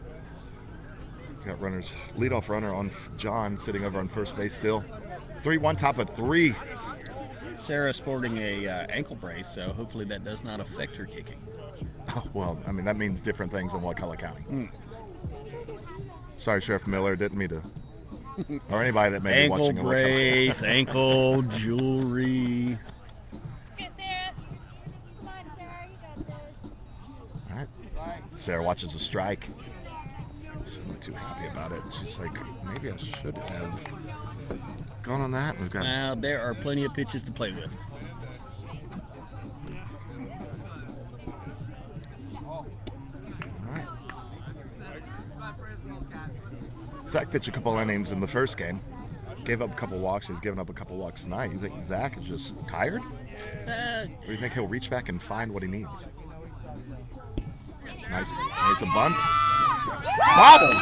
[SPEAKER 5] Got runners. Leadoff runner on John sitting over on first base still. 3-1, top of 3.
[SPEAKER 1] Sarah sporting a ankle brace, so hopefully that does not affect her kicking.
[SPEAKER 5] Oh, well, I mean, that means different things in Wakulla County. Sorry, Sheriff Miller, didn't mean to. Or anybody that may be watching.
[SPEAKER 1] Ankle brace, ankle jewelry.
[SPEAKER 2] Okay, Sarah. Come on, Sarah. You got this.
[SPEAKER 5] All right. Sarah watches a strike. She's not too happy about it. She's like, maybe I should have gone on that. We've got.
[SPEAKER 1] Now, there are plenty of pitches to play with.
[SPEAKER 5] Zach pitched a couple innings in the first game. Gave up a couple walks. He's given up a couple walks tonight. You think Zach is just tired? Or do you think he'll reach back and find what he needs? Nice. There's a bunt. Bobble!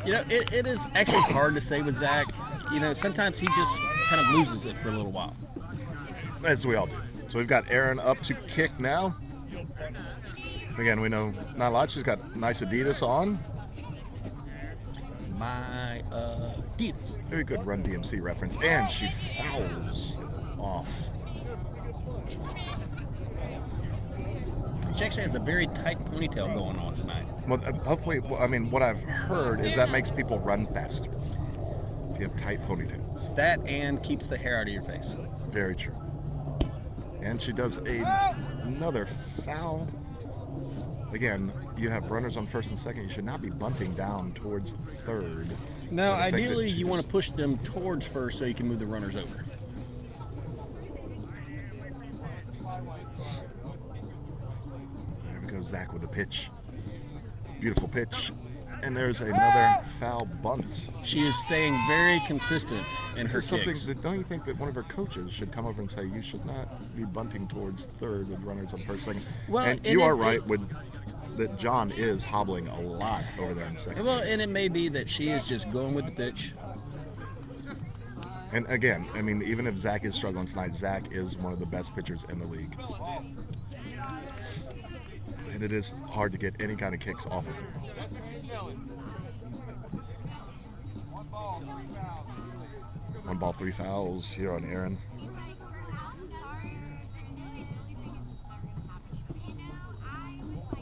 [SPEAKER 1] You know, it is actually hard to say with Zach. You know, sometimes he just kind of loses it for a little while.
[SPEAKER 5] As we all do. So we've got Erin up to kick now. Again, we know not a lot. She's got nice Adidas on.
[SPEAKER 1] My Adidas.
[SPEAKER 5] Very good Run DMC reference. And she fouls off.
[SPEAKER 1] She actually has a very tight ponytail going on tonight.
[SPEAKER 5] Well, hopefully, I mean, what I've heard is that makes people run faster. If you have tight ponytails.
[SPEAKER 1] That and keeps the hair out of your face.
[SPEAKER 5] Very true. And she does another foul. Again, you have runners on first and second. You should not be bunting down towards third.
[SPEAKER 1] No, ideally you want to push them towards first so you can move the runners over.
[SPEAKER 5] There we go, Zach with the pitch. Beautiful pitch. And there's another foul bunt.
[SPEAKER 1] She is staying very consistent in her kicks.
[SPEAKER 5] Don't you think that one of her coaches should come over and say you should not be bunting towards third with runners on first, second?
[SPEAKER 1] Well,
[SPEAKER 5] and you are right that John is hobbling a lot over there in second
[SPEAKER 1] Well,
[SPEAKER 5] base.
[SPEAKER 1] and it may be that she is just going with the pitch.
[SPEAKER 5] And again, I mean, even if Zach is struggling tonight, Zach is one of the best pitchers in the league. And it is hard to get any kind of kicks off of him. One ball, 3 fouls here on Erin.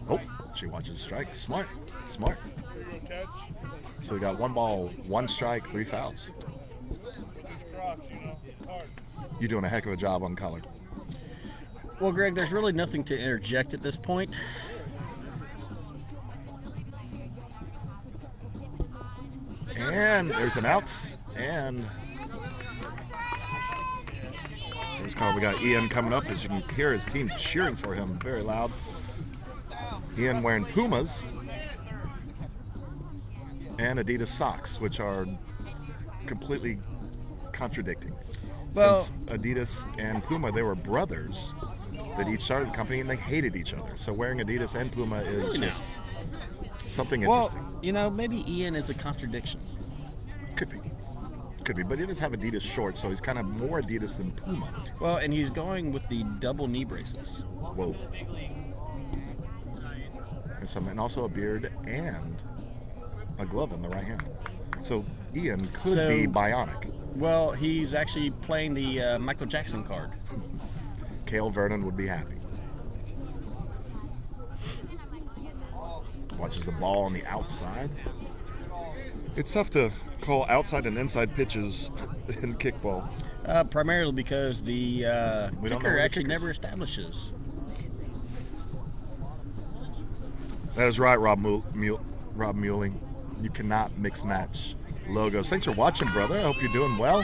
[SPEAKER 5] Oh, she watches strike. Smart. So we got 1 ball, 1 strike, 3 fouls. You're doing a heck of a job on color.
[SPEAKER 1] Well, Greg, there's really nothing to interject at this point.
[SPEAKER 5] And there's an out. And there's call. We got Ian coming up. As you can hear his team cheering for him very loud. Ian wearing Pumas and Adidas socks, which are completely contradicting.
[SPEAKER 1] Well,
[SPEAKER 5] Since Adidas and Puma, they were brothers that each started the company and they hated each other. So wearing Adidas and Puma is
[SPEAKER 1] Really
[SPEAKER 5] just something
[SPEAKER 1] well,
[SPEAKER 5] interesting.
[SPEAKER 1] you know, maybe Ian is a contradiction.
[SPEAKER 5] Could be, but he does have Adidas shorts, so he's kind of more Adidas than Puma.
[SPEAKER 1] Well, and he's going with the double knee braces.
[SPEAKER 5] Whoa. And also a beard and a glove in the right hand. So Ian could be bionic.
[SPEAKER 1] Well, he's actually playing the Michael Jackson card.
[SPEAKER 5] Cale Vernon would be happy. Watches the ball on the outside. It's tough to call outside and inside pitches in kickball.
[SPEAKER 1] Primarily because the
[SPEAKER 5] We don't know
[SPEAKER 1] kicker
[SPEAKER 5] who the
[SPEAKER 1] actually
[SPEAKER 5] kicker is.
[SPEAKER 1] never establishes.
[SPEAKER 5] That is right, Rob Mueling. You cannot mix match logos. Thanks for watching, brother. I hope you're doing well.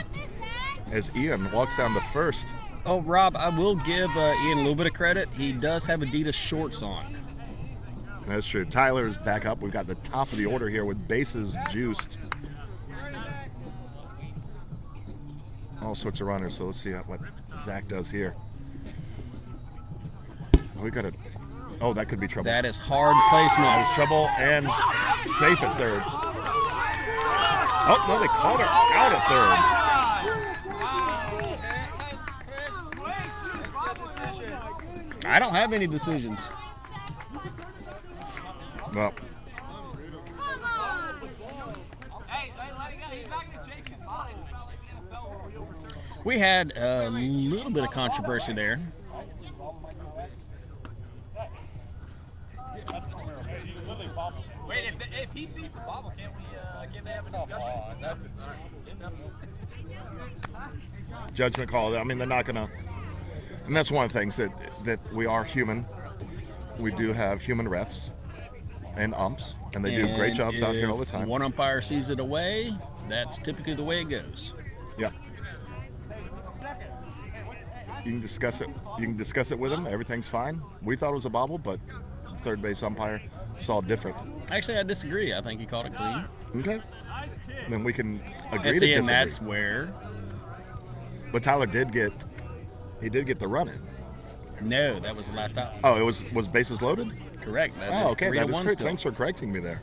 [SPEAKER 5] As Ian walks down to first.
[SPEAKER 1] Oh, Rob, I will give Ian a little bit of credit. He does have Adidas shorts on.
[SPEAKER 5] That's true. Tyler is back up. We've got the top of the order here with bases juiced. All sorts of runners. So let's see what Zach does here. We got a. Oh, that could be trouble.
[SPEAKER 1] That is hard placement.
[SPEAKER 5] That was trouble and safe at third. Oh, no, they called her out at third.
[SPEAKER 1] I don't have any decisions.
[SPEAKER 5] Well,
[SPEAKER 1] We had a little bit of controversy there.
[SPEAKER 4] Wait, if he sees the bobble, can't they have a discussion? That's
[SPEAKER 5] judgment call. I mean, they're not going to. And that's one of the things that we are human. We do have human refs and umps, and they do great jobs out here all the time.
[SPEAKER 1] One umpire sees it away, that's typically the way it goes.
[SPEAKER 5] Yeah. You can discuss it. You can discuss it with him. Everything's fine. We thought it was a bobble, but third base umpire saw different.
[SPEAKER 1] Actually, I disagree. I think he called it clean.
[SPEAKER 5] Okay. Then we can agree
[SPEAKER 1] And
[SPEAKER 5] to
[SPEAKER 1] see,
[SPEAKER 5] disagree.
[SPEAKER 1] and that's where.
[SPEAKER 5] But Tyler did get the run in.
[SPEAKER 1] No, that was the last out.
[SPEAKER 5] Oh, it was bases loaded?
[SPEAKER 1] Correct. That
[SPEAKER 5] Oh,
[SPEAKER 1] is
[SPEAKER 5] okay. That is
[SPEAKER 1] 3-1
[SPEAKER 5] great.
[SPEAKER 1] still.
[SPEAKER 5] Thanks for correcting me there.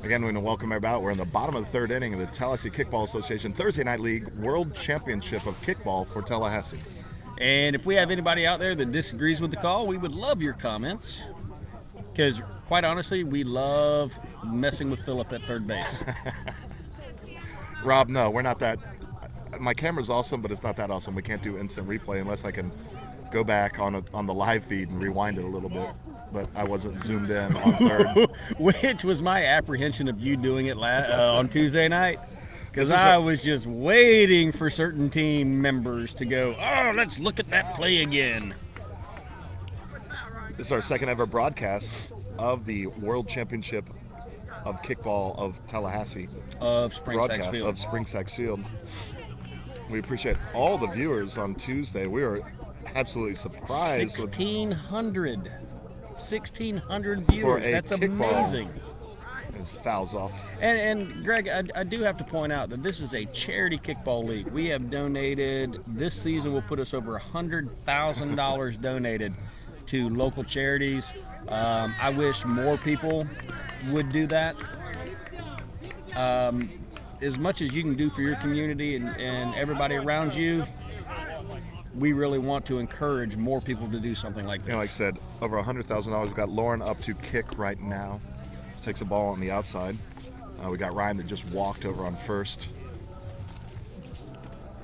[SPEAKER 5] Again, we want to welcome everybody. We're in the bottom of the third inning of the Tallahassee Kickball Association Thursday Night League World Championship of Kickball for Tallahassee.
[SPEAKER 1] And if we have anybody out there that disagrees with the call, we would love your comments. Because, quite honestly, we love messing with Phillip at third base.
[SPEAKER 5] Rob, no, we're not that. My camera's awesome, but it's not that awesome. We can't do instant replay unless I can go back on the live feed and rewind it a little bit. But I wasn't zoomed in on third.
[SPEAKER 1] Which was my apprehension of you doing it on Tuesday night. Because I was just waiting for certain team members to go, oh, let's look at that play again.
[SPEAKER 5] This is our second ever broadcast of the World Championship of Kickball of Tallahassee.
[SPEAKER 1] Of Spring Sachs
[SPEAKER 5] Broadcast
[SPEAKER 1] Field.
[SPEAKER 5] of Spring Sachs Field. We appreciate all the viewers on Tuesday. We were absolutely surprised.
[SPEAKER 1] 1,600 viewers. That's
[SPEAKER 5] kickball.
[SPEAKER 1] amazing.
[SPEAKER 5] It fouls off.
[SPEAKER 1] And Greg, I do have to point out that this is a charity kickball league. We have donated, this season will put us over $100,000 donated to local charities. I wish more people would do that. As much as you can do for your community and everybody around you, we really want to encourage more people to do something like this.
[SPEAKER 5] You know, like I said, over $100,000. We've got Lauren up to kick right now. Takes a ball on the outside. We got Ryan that just walked over on first.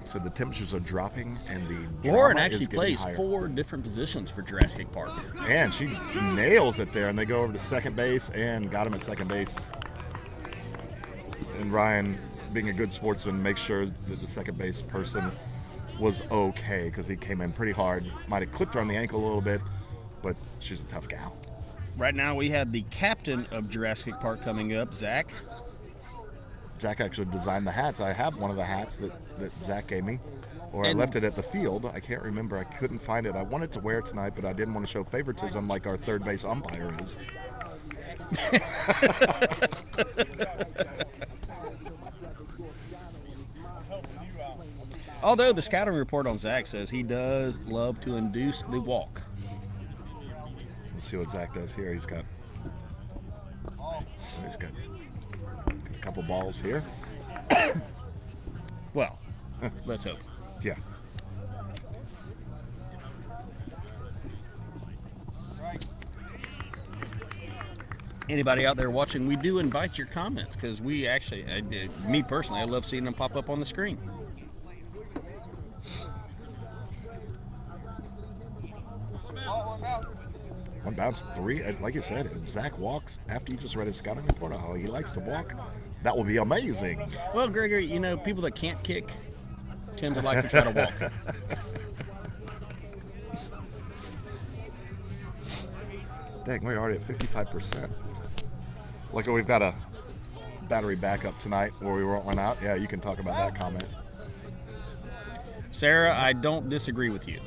[SPEAKER 5] So the temperatures are dropping and the
[SPEAKER 1] Lauren
[SPEAKER 5] drama
[SPEAKER 1] actually
[SPEAKER 5] is getting
[SPEAKER 1] plays
[SPEAKER 5] higher.
[SPEAKER 1] 4 different positions for Jurassic Park.
[SPEAKER 5] And she nails it there, and they go over to second base and got him at second base. And Ryan, being a good sportsman, makes sure that the second base person was okay because he came in pretty hard. Might have clipped her on the ankle a little bit, but she's a tough gal.
[SPEAKER 1] Right now we have the captain of Jurassic Park coming up, Zach.
[SPEAKER 5] Zach actually designed the hats. I have one of the hats that Zach gave me, or I left it at the field. I can't remember. I couldn't find it. I wanted to wear it tonight, but I didn't want to show favoritism like our third base umpire is.
[SPEAKER 1] Although the scouting report on Zach says he does love to induce the walk.
[SPEAKER 5] We'll see what Zach does here. He's got a couple balls here.
[SPEAKER 1] Well, let's hope.
[SPEAKER 5] Yeah.
[SPEAKER 1] Anybody out there watching, we do invite your comments because we actually, me personally, I love seeing them pop up on the screen.
[SPEAKER 5] One bounce, 3. Like you said, if Zach walks after you just read his scouting report on how he likes to walk, that will be amazing.
[SPEAKER 1] Well, Gregory, you know, people that can't kick tend to like to try to walk.
[SPEAKER 5] Dang, we're already at 55%. Like we've got a battery backup tonight where we won't run out. Yeah, you can talk about that comment.
[SPEAKER 1] Sarah, I don't disagree with you.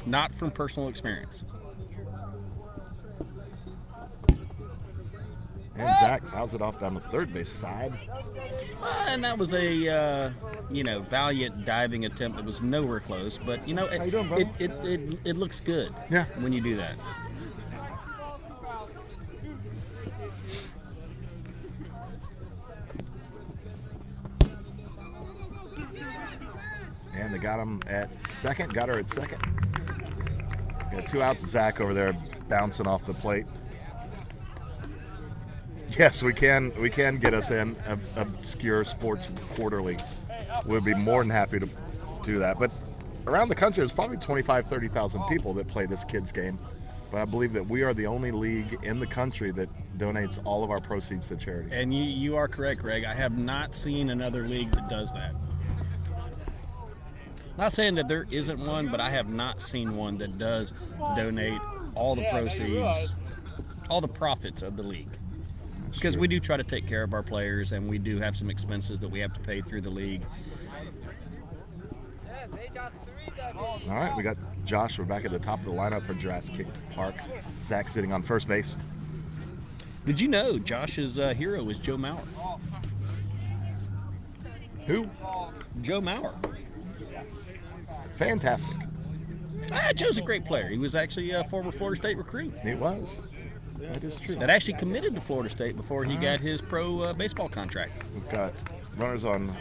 [SPEAKER 1] Not from personal experience.
[SPEAKER 5] And Zach fouls it off down the third base side.
[SPEAKER 1] And that was a, valiant diving attempt that was nowhere close. But, you know, it looks good when you do that.
[SPEAKER 5] And they got him at second. Got her at second. Got 2 outs. Zach over there bouncing off the plate. Yes, we can get us in Obscure Sports Quarterly. We'd be more than happy to do that. But around the country, there's probably 25,000, 30,000 people that play this kids game. But I believe that we are the only league in the country that donates all of our proceeds to charity.
[SPEAKER 1] And you are correct, Greg. I have not seen another league that does that. Not saying that there isn't one, but I have not seen one that does donate all the proceeds, all the profits of the league. Because we do try to take care of our players, and we do have some expenses that we have to pay through the league.
[SPEAKER 5] All right, we got Josh. We're back at the top of the lineup for Jurassic Park. Zach sitting on first base.
[SPEAKER 1] Did you know Josh's hero is Joe Mauer?
[SPEAKER 5] Who?
[SPEAKER 1] Joe Mauer.
[SPEAKER 5] Fantastic.
[SPEAKER 1] Joe's a great player. He was actually a former Florida State recruit.
[SPEAKER 5] He was. That is true.
[SPEAKER 1] That actually committed to Florida State before he got his pro baseball contract.
[SPEAKER 5] We've got runners on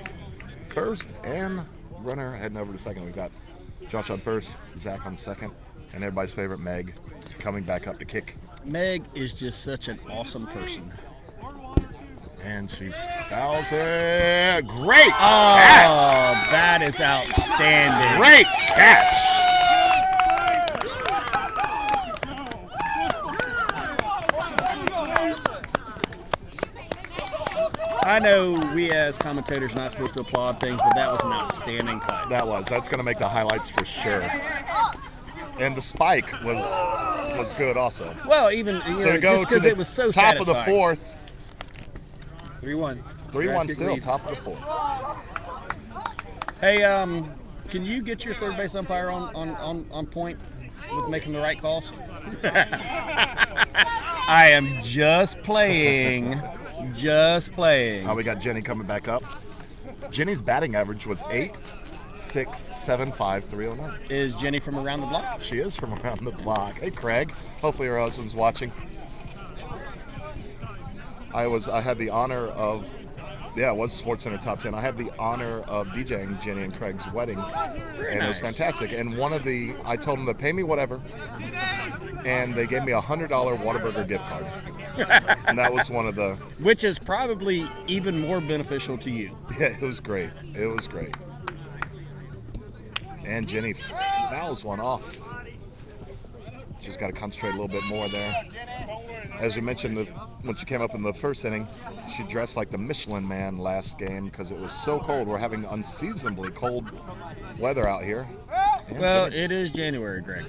[SPEAKER 5] first and runner heading over to second. We've got Josh on first, Zach on second, and everybody's favorite Meg coming back up to kick.
[SPEAKER 1] Meg is just such an awesome person.
[SPEAKER 5] And she fouls it. Great
[SPEAKER 1] catch. That is outstanding.
[SPEAKER 5] Great catch.
[SPEAKER 1] I know we as commentators are not supposed to applaud things, but that was an outstanding play.
[SPEAKER 5] That's going to make the highlights for sure. And the spike was good also.
[SPEAKER 1] Well, even
[SPEAKER 5] so we go
[SPEAKER 1] just because it was so
[SPEAKER 5] top
[SPEAKER 1] satisfying.
[SPEAKER 5] of the fourth.
[SPEAKER 3] 3-1.
[SPEAKER 5] 3-1 still, top of the fourth.
[SPEAKER 1] Hey, can you get your third base umpire on point with making the right calls? I am just playing. Just playing.
[SPEAKER 5] Oh, we got Jenny coming back up. Jenny's batting average was 8.675 309.
[SPEAKER 1] Is Jenny from around the block?
[SPEAKER 5] She is from around the block. Hey, Craig. Hopefully her husband's watching. I had the honor of, it was SportsCenter Top 10. I had the honor of DJing Jenny and Craig's wedding. It was fantastic. And I told them to pay me whatever, and they gave me a $100 Whataburger gift card. And that was one of the...
[SPEAKER 1] Which is probably even more beneficial to you.
[SPEAKER 5] Yeah, it was great. It was great. And Jenny fouls one off. She's got to concentrate a little bit more there. As we mentioned, when she came up in the first inning, she dressed like the Michelin Man last game because it was so cold. We're having unseasonably cold weather out here. And
[SPEAKER 1] Well, it is January, Greg.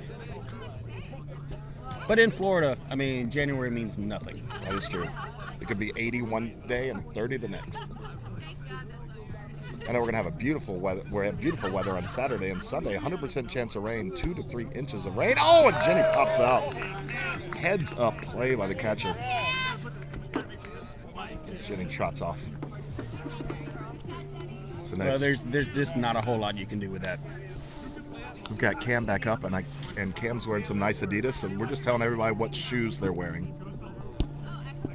[SPEAKER 1] But in Florida, I mean, January means nothing.
[SPEAKER 5] that is true. It could be 80 one day and 30 the next. I know we're gonna have a beautiful weather. We're have beautiful weather on Saturday and Sunday. 100% chance of rain, 2 to 3 inches of rain. Oh, and Jenny pops out. Heads up play by the catcher. Jenny trots off. So
[SPEAKER 1] Well,
[SPEAKER 5] next,
[SPEAKER 1] there's just not a whole lot you can do with that.
[SPEAKER 5] we've got Cam back up, and Cam's wearing some nice Adidas, and we're just telling everybody what shoes they're wearing.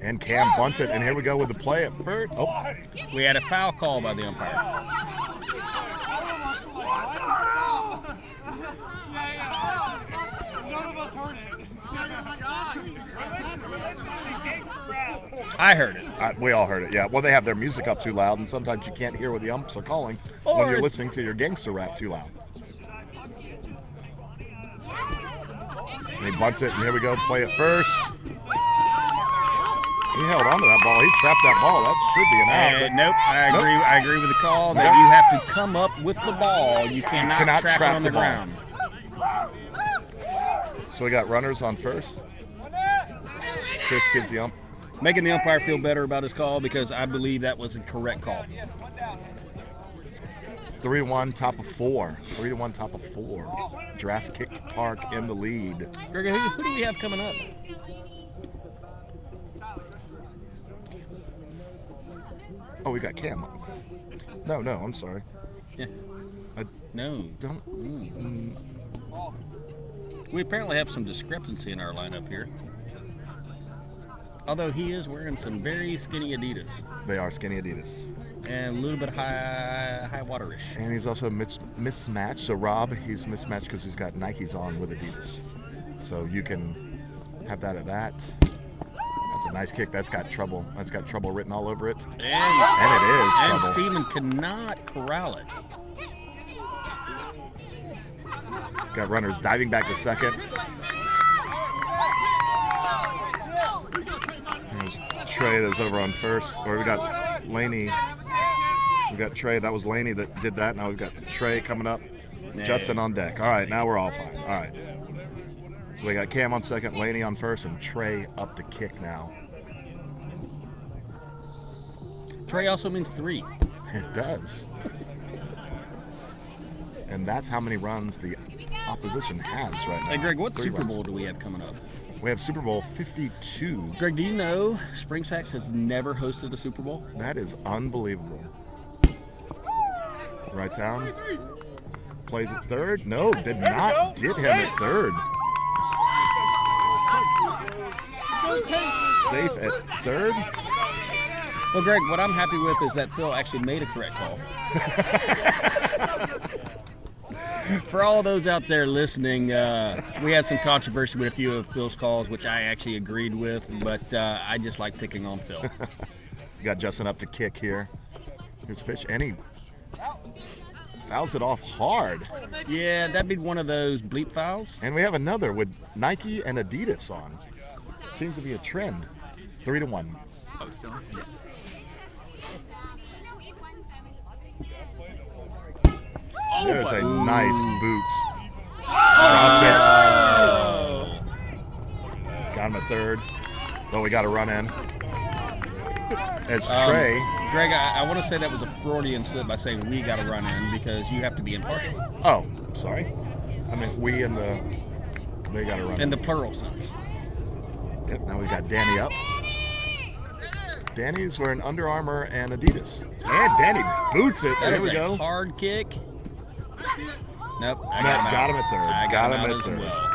[SPEAKER 5] And Cam bunts it, and here we go with the play at first. Oh,
[SPEAKER 1] We had a foul call by the umpire.
[SPEAKER 4] None of us heard it.
[SPEAKER 1] I heard it.
[SPEAKER 5] we all heard it, yeah. Well, they have their music up too loud, and sometimes you can't hear what the umps are calling when
[SPEAKER 1] Or
[SPEAKER 5] you're
[SPEAKER 1] it's-
[SPEAKER 5] listening to your gangster rap too loud. And he bunts it, and here we go, play at first. He held on to that ball. He trapped that ball. That should be an out. but
[SPEAKER 1] Nope, I
[SPEAKER 5] Nope.
[SPEAKER 1] agree. I agree with the call that you have to come up with the ball. You cannot,
[SPEAKER 5] cannot
[SPEAKER 1] trap it
[SPEAKER 5] trap
[SPEAKER 1] on
[SPEAKER 5] the
[SPEAKER 1] the
[SPEAKER 5] ball.
[SPEAKER 1] ground.
[SPEAKER 5] So we got runners on first. Chris gives the ump.
[SPEAKER 1] Making the umpire feel better about his call because I believe that was a correct call.
[SPEAKER 5] 3-1, top of 4. 3-1, top of 4. Jurassic Park in the lead.
[SPEAKER 1] Greg, who do we have coming up?
[SPEAKER 5] Oh, we got Cam. No, I'm sorry.
[SPEAKER 1] Yeah.
[SPEAKER 5] I
[SPEAKER 1] No.
[SPEAKER 5] don't.
[SPEAKER 1] We apparently have some discrepancy in our lineup here. Although he is wearing some very skinny Adidas
[SPEAKER 5] They are skinny Adidas.
[SPEAKER 1] and a little bit high waterish.
[SPEAKER 5] And he's also mismatched. So Rob, he's mismatched because he's got Nikes on with Adidas. So you can have that at that. That's a nice kick. That's got trouble. That's got trouble written all over it.
[SPEAKER 1] And
[SPEAKER 5] it is
[SPEAKER 1] And
[SPEAKER 5] trouble.
[SPEAKER 1] Steven cannot corral it.
[SPEAKER 5] Got runners diving back to second. There's Trey that's over on first. Or we got Laney. We got Trey. That was Laney that did that. Now we've got Trey coming up. Justin on deck. All right, now we're all fine. All right. So we got Cam on second, Laney on first, and Trey up to kick now.
[SPEAKER 1] Trey also means 3.
[SPEAKER 5] It does. And that's how many runs the opposition has right now.
[SPEAKER 1] Hey, Greg, what
[SPEAKER 5] 3
[SPEAKER 1] Super
[SPEAKER 5] runs.
[SPEAKER 1] Bowl do we have coming up?
[SPEAKER 5] We have Super Bowl 52.
[SPEAKER 1] Greg, do you know Spring Sacks has never hosted a Super Bowl?
[SPEAKER 5] That is unbelievable. Right down. Plays at third. No, did not get him at third. Safe at third.
[SPEAKER 1] Well, Greg, what I'm happy with is that Phil actually made a correct call. For all those out there listening, we had some controversy with a few of Phil's calls, which I actually agreed with, but I just like picking on Phil.
[SPEAKER 5] You got Justin up to kick here. Here's the pitch, and he fouls it off hard.
[SPEAKER 1] Yeah, that'd be one of those bleep fouls.
[SPEAKER 5] And we have another with Nike and Adidas on. Seems to be a trend. 3-1.
[SPEAKER 3] Oh, still?
[SPEAKER 5] There's a nice boot. Got him at third. But we got a run in. It's Trey.
[SPEAKER 1] Greg, I want to say that was a Freudian slip by saying we got to run in because you have to be impartial
[SPEAKER 5] Oh, sorry. I mean, we and they got to run
[SPEAKER 1] in the plural sense.
[SPEAKER 5] Yep, now we got Danny up. Danny's wearing Under Armour and Adidas. And Danny boots it.
[SPEAKER 1] That
[SPEAKER 5] There
[SPEAKER 1] is
[SPEAKER 5] we
[SPEAKER 1] a
[SPEAKER 5] go.
[SPEAKER 1] hard kick. Nope, I
[SPEAKER 5] No,
[SPEAKER 1] got
[SPEAKER 5] got him
[SPEAKER 1] him out.
[SPEAKER 5] at third.
[SPEAKER 1] I
[SPEAKER 5] Got
[SPEAKER 1] got
[SPEAKER 5] him
[SPEAKER 1] him out
[SPEAKER 5] at
[SPEAKER 1] as
[SPEAKER 5] third.
[SPEAKER 1] well.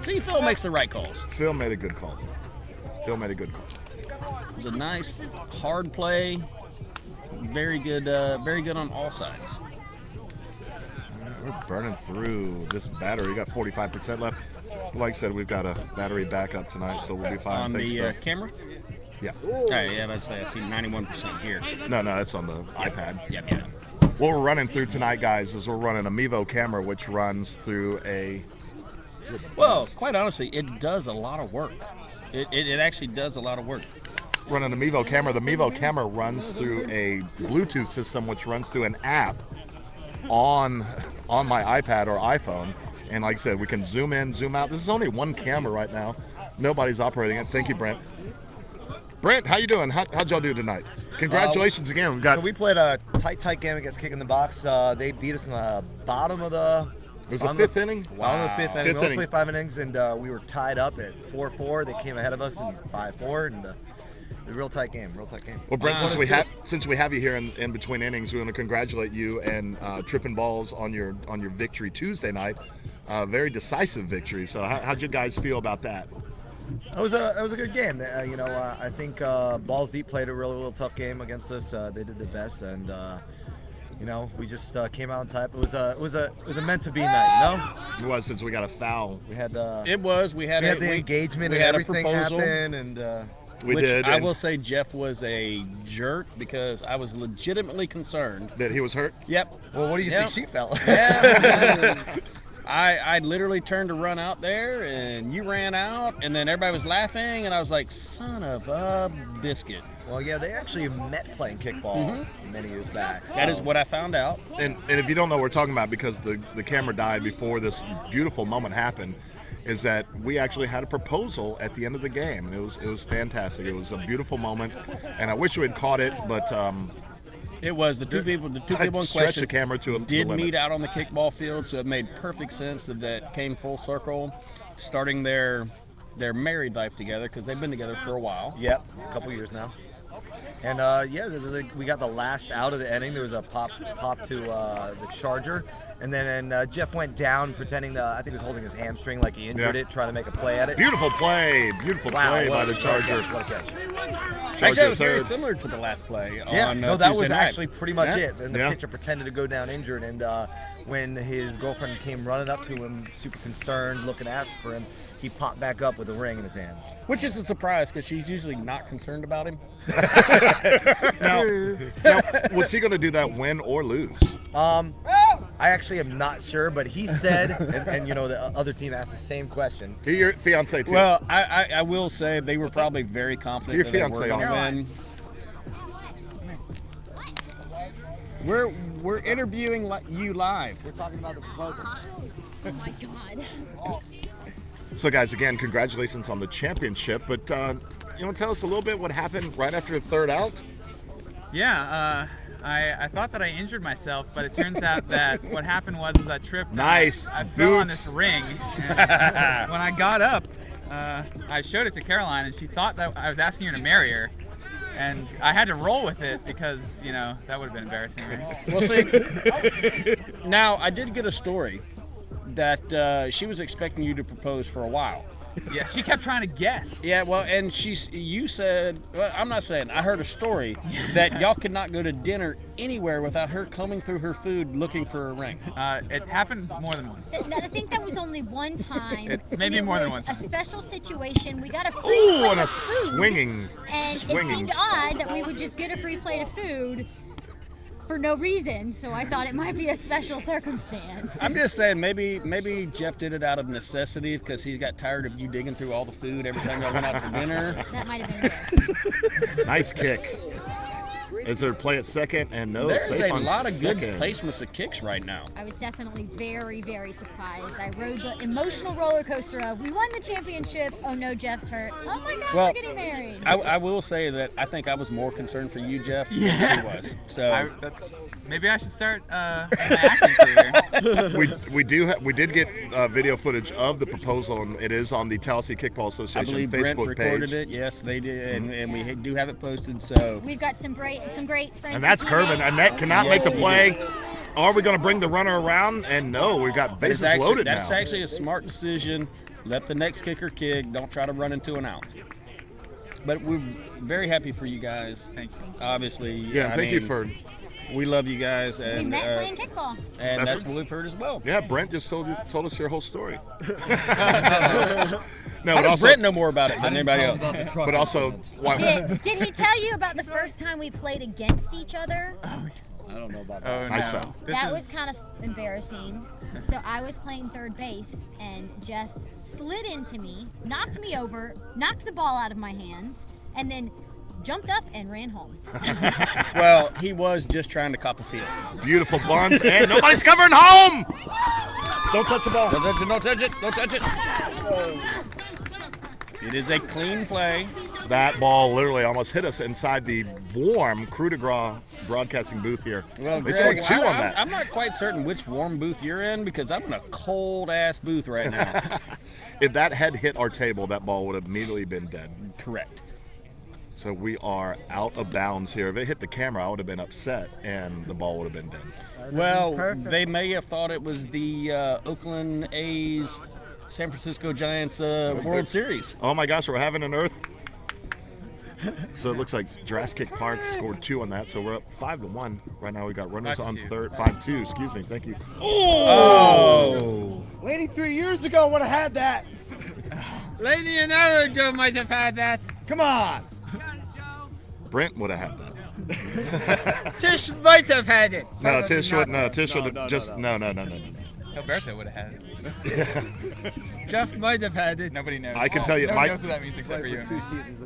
[SPEAKER 1] See, Phil makes the right calls.
[SPEAKER 5] Phil made a good call. Phil made a good call.
[SPEAKER 1] It was a nice, hard play. Very good on all sides.
[SPEAKER 5] We're burning through this battery. We got 45% left. Like I said, we've got a battery backup tonight, so we'll be fine.
[SPEAKER 1] On
[SPEAKER 5] Thanks
[SPEAKER 1] the
[SPEAKER 5] to-
[SPEAKER 1] camera?
[SPEAKER 5] yeah.
[SPEAKER 1] Yeah, I'd say I see 91% here.
[SPEAKER 5] No, that's on the iPad.
[SPEAKER 1] Yep.
[SPEAKER 5] What we're running through tonight, guys, is we're running a Mevo camera, which runs through a...
[SPEAKER 1] Well, quite honestly, it does a lot of work. It actually does a lot of work.
[SPEAKER 5] Running the Mevo camera. The Mevo camera runs through a Bluetooth system, which runs through an app on my iPad or iPhone. And like I said, we can zoom in, zoom out. This is only one camera right now. Nobody's operating it. Thank you, Brent. Brent, how you doing? How'd y'all do tonight? Congratulations again. We've got.
[SPEAKER 8] So we played a tight game against Kick in the Box. They beat us in the bottom of the.
[SPEAKER 5] It was the fifth inning?
[SPEAKER 8] Bottom of the fifth inning. We only
[SPEAKER 5] inning.
[SPEAKER 8] played 5 innings, and we were tied up at 4-4. They came ahead of us in 5-4, and it was a real tight game.
[SPEAKER 5] Well, Brent, since we have you here in between innings, we want to congratulate you and Tripping Balls on your victory Tuesday night. Very decisive victory. So how'd you guys feel about that?
[SPEAKER 8] It was a good game. I think Balls Deep played a real tough game against us. They did their best, and we just came out on top. It was a meant to be night.
[SPEAKER 5] It was, since we got a foul.
[SPEAKER 8] We had
[SPEAKER 1] We had
[SPEAKER 8] the engagement and
[SPEAKER 1] had a
[SPEAKER 8] everything
[SPEAKER 1] proposal.
[SPEAKER 8] happen, and
[SPEAKER 5] We did.
[SPEAKER 1] I will say Jeff was a jerk because I was legitimately concerned
[SPEAKER 5] that he was hurt.
[SPEAKER 1] Yep.
[SPEAKER 8] Well, what do you think she felt?
[SPEAKER 1] Yeah. I literally turned to run out there, and you ran out, and then everybody was laughing, and I was like, son of a biscuit.
[SPEAKER 8] Well, yeah, they actually met playing kickball many years back.
[SPEAKER 1] That is what I found out.
[SPEAKER 5] And if you don't know what we're talking about, because the camera died before this beautiful moment happened, is that we actually had a proposal at the end of the game. It was fantastic. It was a beautiful moment, and I wish we had caught it, but
[SPEAKER 1] it was the two people in
[SPEAKER 5] stretch
[SPEAKER 1] question
[SPEAKER 5] the camera to
[SPEAKER 1] did
[SPEAKER 5] the limit.
[SPEAKER 1] meet out on the kickball field, so it made perfect sense that came full circle, starting their married life together because they've been together for a while.
[SPEAKER 8] Yep, a couple years now. And we got the last out of the inning. There was a pop to the Charger. And then Jeff went down pretending I think he was holding his hamstring like he injured it, trying to make a play at it.
[SPEAKER 5] Beautiful play by the Charger.
[SPEAKER 8] What a catch.
[SPEAKER 1] Actually, it was very similar to the last play.
[SPEAKER 8] Yeah,
[SPEAKER 1] on,
[SPEAKER 8] that
[SPEAKER 1] Tuesday
[SPEAKER 8] was
[SPEAKER 1] night.
[SPEAKER 8] actually pretty much it. And the pitcher pretended to go down injured, and when his girlfriend came running up to him, super concerned, looking for him, he popped back up with a ring in his hand.
[SPEAKER 1] Which is a surprise because she's usually not concerned about him.
[SPEAKER 5] Now, was he going to do that win or lose?
[SPEAKER 8] I actually am not sure, but he said, and the other team asked the same question.
[SPEAKER 5] Your fiance too.
[SPEAKER 1] Well, I will say they were probably very confident
[SPEAKER 5] Your
[SPEAKER 1] that they were
[SPEAKER 5] fiance
[SPEAKER 1] going to
[SPEAKER 5] also.
[SPEAKER 1] win. We're interviewing you live.
[SPEAKER 8] We're talking about the proposal.
[SPEAKER 2] Oh my God.
[SPEAKER 5] So, guys, again, congratulations on the championship. But you want to tell us a little bit what happened right after the third out?
[SPEAKER 3] Yeah, I thought that I injured myself, but it turns out that what happened was I tripped.
[SPEAKER 5] Nice.
[SPEAKER 3] I fell on
[SPEAKER 5] Boots.
[SPEAKER 3] this ring. And when I got up, I showed it to Caroline, and she thought that I was asking her to marry her. And I had to roll with it because, that would have been embarrassing. Right?
[SPEAKER 1] Well, see, now I did get a story that she was expecting you to propose for a while.
[SPEAKER 3] Yeah, she kept trying to guess.
[SPEAKER 1] Yeah, well, and you said, well, I'm not saying, I heard a story that y'all could not go to dinner anywhere without her combing through her food looking for a ring.
[SPEAKER 3] It happened more than once.
[SPEAKER 2] I think that was only one time.
[SPEAKER 3] Maybe
[SPEAKER 2] and
[SPEAKER 3] more
[SPEAKER 2] it
[SPEAKER 3] than
[SPEAKER 2] was
[SPEAKER 3] one time.
[SPEAKER 2] A special situation. We got a free
[SPEAKER 5] Ooh,
[SPEAKER 2] plate
[SPEAKER 5] and a
[SPEAKER 2] of food,
[SPEAKER 5] swinging.
[SPEAKER 2] and it seemed odd that we would just get a free plate of food for no reason, so I thought it might be a special circumstance.
[SPEAKER 1] I'm just saying, maybe Jeff did it out of necessity because he got tired of you digging through all the food every time y'all went out for dinner.
[SPEAKER 2] That might have been embarrassing.
[SPEAKER 5] Nice kick. Is there a play at second? And no,
[SPEAKER 1] There's
[SPEAKER 5] safe
[SPEAKER 1] a
[SPEAKER 5] on
[SPEAKER 1] lot of
[SPEAKER 5] second.
[SPEAKER 1] good placements of kicks right now.
[SPEAKER 2] I was definitely very, very surprised. I rode the emotional roller coaster of, we won the championship, oh no, Jeff's hurt. Oh my God, we're getting married.
[SPEAKER 1] I will say that I think I was more concerned for you, Jeff, than she was. So
[SPEAKER 3] maybe I should start my acting career.
[SPEAKER 5] we did get video footage of the proposal, and it is on the Tallahassee Kickball
[SPEAKER 1] I
[SPEAKER 5] Association
[SPEAKER 1] believe
[SPEAKER 5] Facebook
[SPEAKER 1] Brent recorded
[SPEAKER 5] page.
[SPEAKER 1] it. Yes, they did, and we do have it posted. So
[SPEAKER 2] We've got some great friends.
[SPEAKER 5] And that's Kervin. Annette cannot make the play. Are we going to bring the runner around? And no, we've got bases loaded now.
[SPEAKER 1] That's actually a smart decision. Let the next kicker kick. Don't try to run into an out. But we're very happy for you guys.
[SPEAKER 3] Thank you.
[SPEAKER 1] Obviously.
[SPEAKER 5] Yeah, thank you for.
[SPEAKER 1] We love you guys. And,
[SPEAKER 2] we met playing kickball.
[SPEAKER 1] And that's what we've heard as well.
[SPEAKER 5] Yeah, Brent just told us your whole story. No,
[SPEAKER 1] How
[SPEAKER 5] but
[SPEAKER 1] does
[SPEAKER 5] also,
[SPEAKER 1] Brent know more about it than anybody else?
[SPEAKER 5] but also, why,
[SPEAKER 2] Did he tell you about the first time we played against each other?
[SPEAKER 8] I don't know about that.
[SPEAKER 3] Oh,
[SPEAKER 5] Nice
[SPEAKER 3] no.
[SPEAKER 5] foul.
[SPEAKER 2] That was kind of embarrassing. So I was playing third base, and Jeff slid into me, knocked me over, knocked the ball out of my hands, and then jumped up and ran home.
[SPEAKER 1] Well, he was just trying to cop a field.
[SPEAKER 5] beautiful bunt, and nobody's covering home.
[SPEAKER 9] Don't touch the ball.
[SPEAKER 1] Don't touch it, don't touch it, don't touch it. It is a clean play.
[SPEAKER 5] That ball literally almost hit us inside the warm Coup de Grace broadcasting booth here.
[SPEAKER 1] Well,
[SPEAKER 5] They scored 2 on that.
[SPEAKER 1] I'm not quite certain which warm booth you're in because I'm in a cold-ass booth right now.
[SPEAKER 5] If that had hit our table, that ball would have immediately been dead.
[SPEAKER 1] Correct.
[SPEAKER 5] So we are out of bounds here. If it hit the camera, I would have been upset, and the ball would have been dead.
[SPEAKER 1] Well, they may have thought it was the Oakland A's, San Francisco Giants World Series.
[SPEAKER 5] Oh my gosh, we're having an earth. So it looks like Jurassic Park scored 2 on that, so we're up 5-1. Right now we got runners on
[SPEAKER 3] 5-2.
[SPEAKER 5] third. 5-2, excuse me, thank you.
[SPEAKER 1] Oh!
[SPEAKER 10] Lady 3 years ago would have had that.
[SPEAKER 11] Lady an hour ago might have had that.
[SPEAKER 10] Come on.
[SPEAKER 5] Brent would have had that.
[SPEAKER 11] Tish might have had it.
[SPEAKER 5] No, Tish would. No, Tish would have
[SPEAKER 10] no,
[SPEAKER 5] just. No.
[SPEAKER 3] Alberto would have had it.
[SPEAKER 11] Jeff might have had it.
[SPEAKER 3] Nobody knows.
[SPEAKER 5] I can tell you,
[SPEAKER 3] Nobody
[SPEAKER 5] my-
[SPEAKER 3] knows what that means except for you.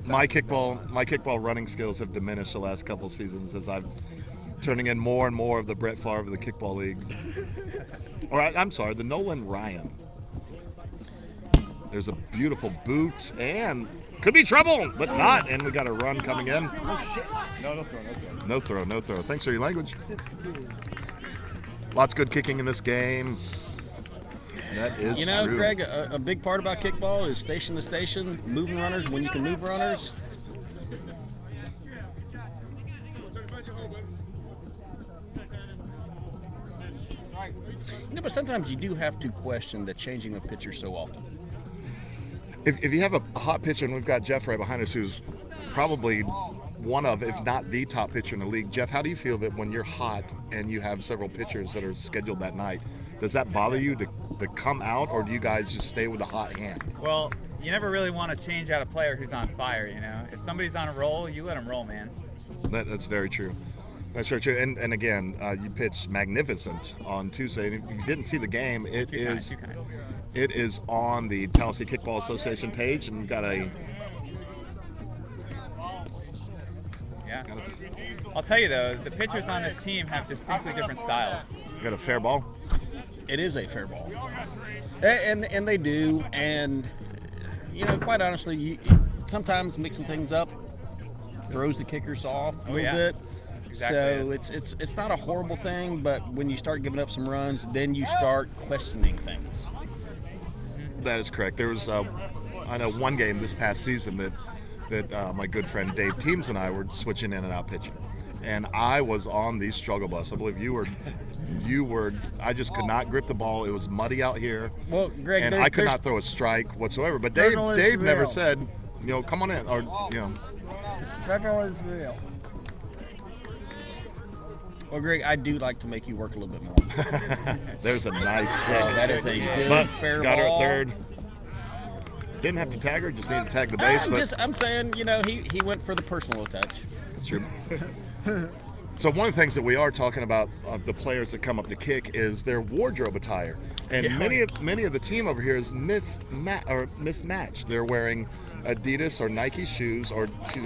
[SPEAKER 5] My kickball running skills have diminished the last couple of seasons as I'm turning in more and more of the Brett Favre of the kickball league. All right, I'm sorry, the Nolan Ryan. There's a beautiful boot and could be trouble, but not. And we got a run coming in.
[SPEAKER 10] Oh shit. No throw.
[SPEAKER 5] No throw. Thanks for your language. Lots of good kicking in this game. That is
[SPEAKER 1] You know,
[SPEAKER 5] true.
[SPEAKER 1] Greg, a big part about kickball is station to station, moving runners when you can move runners. You know, but sometimes you do have to question the changing of pitchers so often.
[SPEAKER 5] If you have a hot pitcher, and we've got Jeff right behind us, who's probably one of, if not the top pitcher in the league. Jeff, how do you feel that when you're hot and you have several pitchers that are scheduled that night, does that bother you to come out, or do you guys just stay with a hot hand?
[SPEAKER 3] Well, you never really want to change out a player who's on fire, you know? If somebody's on a roll, you let them roll, man.
[SPEAKER 5] That's very true. That's very true. And again, you pitched magnificent on Tuesday. And if you didn't see the game, it is on the Tallahassee Kickball Association page, and we've got a.
[SPEAKER 3] Yeah. I'll tell you though, the pitchers on this team have distinctly different styles.
[SPEAKER 5] You got a fair ball?
[SPEAKER 1] It is a fair ball, and they do. And you know, quite honestly, you sometimes mixing things up throws the kickers off a little bit.
[SPEAKER 3] Exactly
[SPEAKER 1] so it's not a horrible thing, but when you start giving up some runs, then you start questioning things.
[SPEAKER 5] That is correct. There was, I know, one game this past season that my good friend Dave Teams and I were switching in and out pitching, and I was on the struggle bus. I believe you were. I just could not grip the ball. It was muddy out here.
[SPEAKER 1] Well, Greg,
[SPEAKER 5] and I could not throw a strike whatsoever. But Dave never said, come on in, or
[SPEAKER 11] The struggle is real.
[SPEAKER 1] Well, Greg, I do like to make you work a little bit more.
[SPEAKER 5] There's a nice play.
[SPEAKER 1] That is a good,
[SPEAKER 9] But
[SPEAKER 1] fair
[SPEAKER 9] got
[SPEAKER 1] ball.
[SPEAKER 9] her at third.
[SPEAKER 5] Didn't have to tag her, just needed to tag the base.
[SPEAKER 1] I'm saying, he went for the personal touch.
[SPEAKER 5] Sure. So one of the things that we are talking about the players that come up to kick is their wardrobe attire, and many of the team over here is mismatched. They're wearing Adidas or Nike shoes,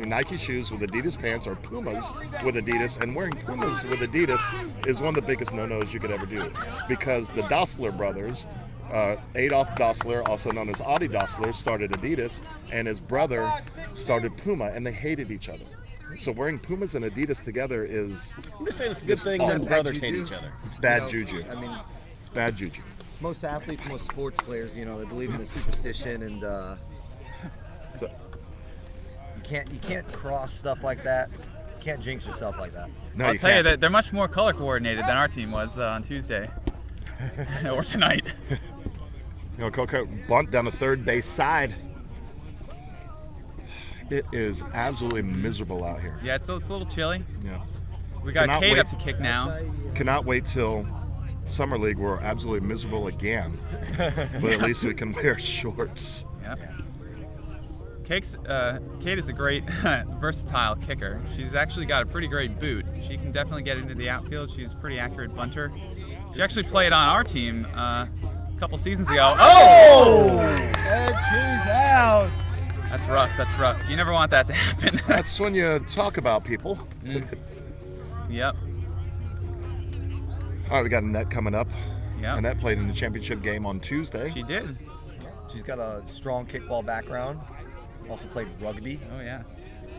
[SPEAKER 5] Nike shoes with Adidas pants, or Pumas with Adidas. And wearing Pumas with Adidas is one of the biggest no-nos you could ever do, because the Dassler brothers, Adolf Dassler, also known as Adi Dassler, started Adidas, and his brother started Puma, and they hated each other. So wearing Pumas and Adidas together is...
[SPEAKER 1] I'm just saying it's a good thing when brothers hate each other.
[SPEAKER 5] It's bad juju.
[SPEAKER 8] I mean,
[SPEAKER 5] It's bad juju.
[SPEAKER 8] most athletes, most sports players, they believe in the superstition, and
[SPEAKER 5] So-
[SPEAKER 8] you can't cross stuff like that. You can't jinx yourself like that.
[SPEAKER 5] No,
[SPEAKER 3] I'll
[SPEAKER 5] you
[SPEAKER 3] tell you
[SPEAKER 5] can't.
[SPEAKER 3] that they're much more color coordinated than our team was on Tuesday or tonight.
[SPEAKER 5] Coco bunt down the third base side. It is absolutely miserable out here.
[SPEAKER 3] Yeah, it's a little chilly.
[SPEAKER 5] Yeah.
[SPEAKER 3] We got
[SPEAKER 5] Cannot
[SPEAKER 3] Kate
[SPEAKER 5] wait.
[SPEAKER 3] up to kick now.
[SPEAKER 5] Cannot wait till Summer League. We're absolutely miserable again. But at least we can wear shorts.
[SPEAKER 3] Yep. Kate is a great versatile kicker. She's actually got a pretty great boot. She can definitely get into the outfield. She's a pretty accurate bunter. She actually played on our team a couple seasons ago.
[SPEAKER 10] Oh! And she's out.
[SPEAKER 3] That's rough. That's rough. You never want that to happen.
[SPEAKER 5] That's when you talk about people.
[SPEAKER 3] Yep.
[SPEAKER 5] All right, we got Annette coming up.
[SPEAKER 3] Yep.
[SPEAKER 5] Annette played in the championship game on Tuesday.
[SPEAKER 3] She did.
[SPEAKER 8] She's got a strong kickball background. Also played rugby.
[SPEAKER 3] Oh yeah.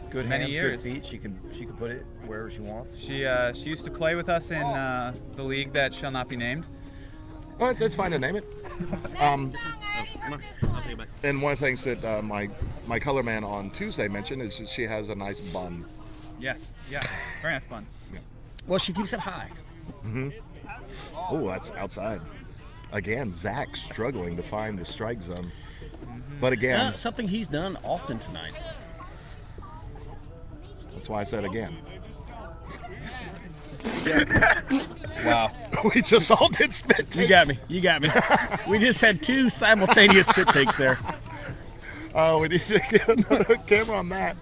[SPEAKER 8] Good
[SPEAKER 3] Many
[SPEAKER 8] hands,
[SPEAKER 3] years.
[SPEAKER 8] good feet. She can put it wherever she wants.
[SPEAKER 3] She used to play with us in the league that shall not be named.
[SPEAKER 5] Oh, it's fine to name it.
[SPEAKER 1] I'll take it back.
[SPEAKER 5] And one of the things that my color man on Tuesday mentioned is that she has a nice bun.
[SPEAKER 3] Yes. Yeah. Very nice bun.
[SPEAKER 1] Well, she keeps it high.
[SPEAKER 5] Mm-hmm. Oh, that's outside. Again, Zach struggling to find the strike zone. But again,
[SPEAKER 1] something he's done often tonight.
[SPEAKER 5] That's why I said again.
[SPEAKER 1] Wow.
[SPEAKER 5] We just all did spit takes.
[SPEAKER 1] You got me. We just had 2 simultaneous spit takes there.
[SPEAKER 5] Oh, we need to get another camera on that.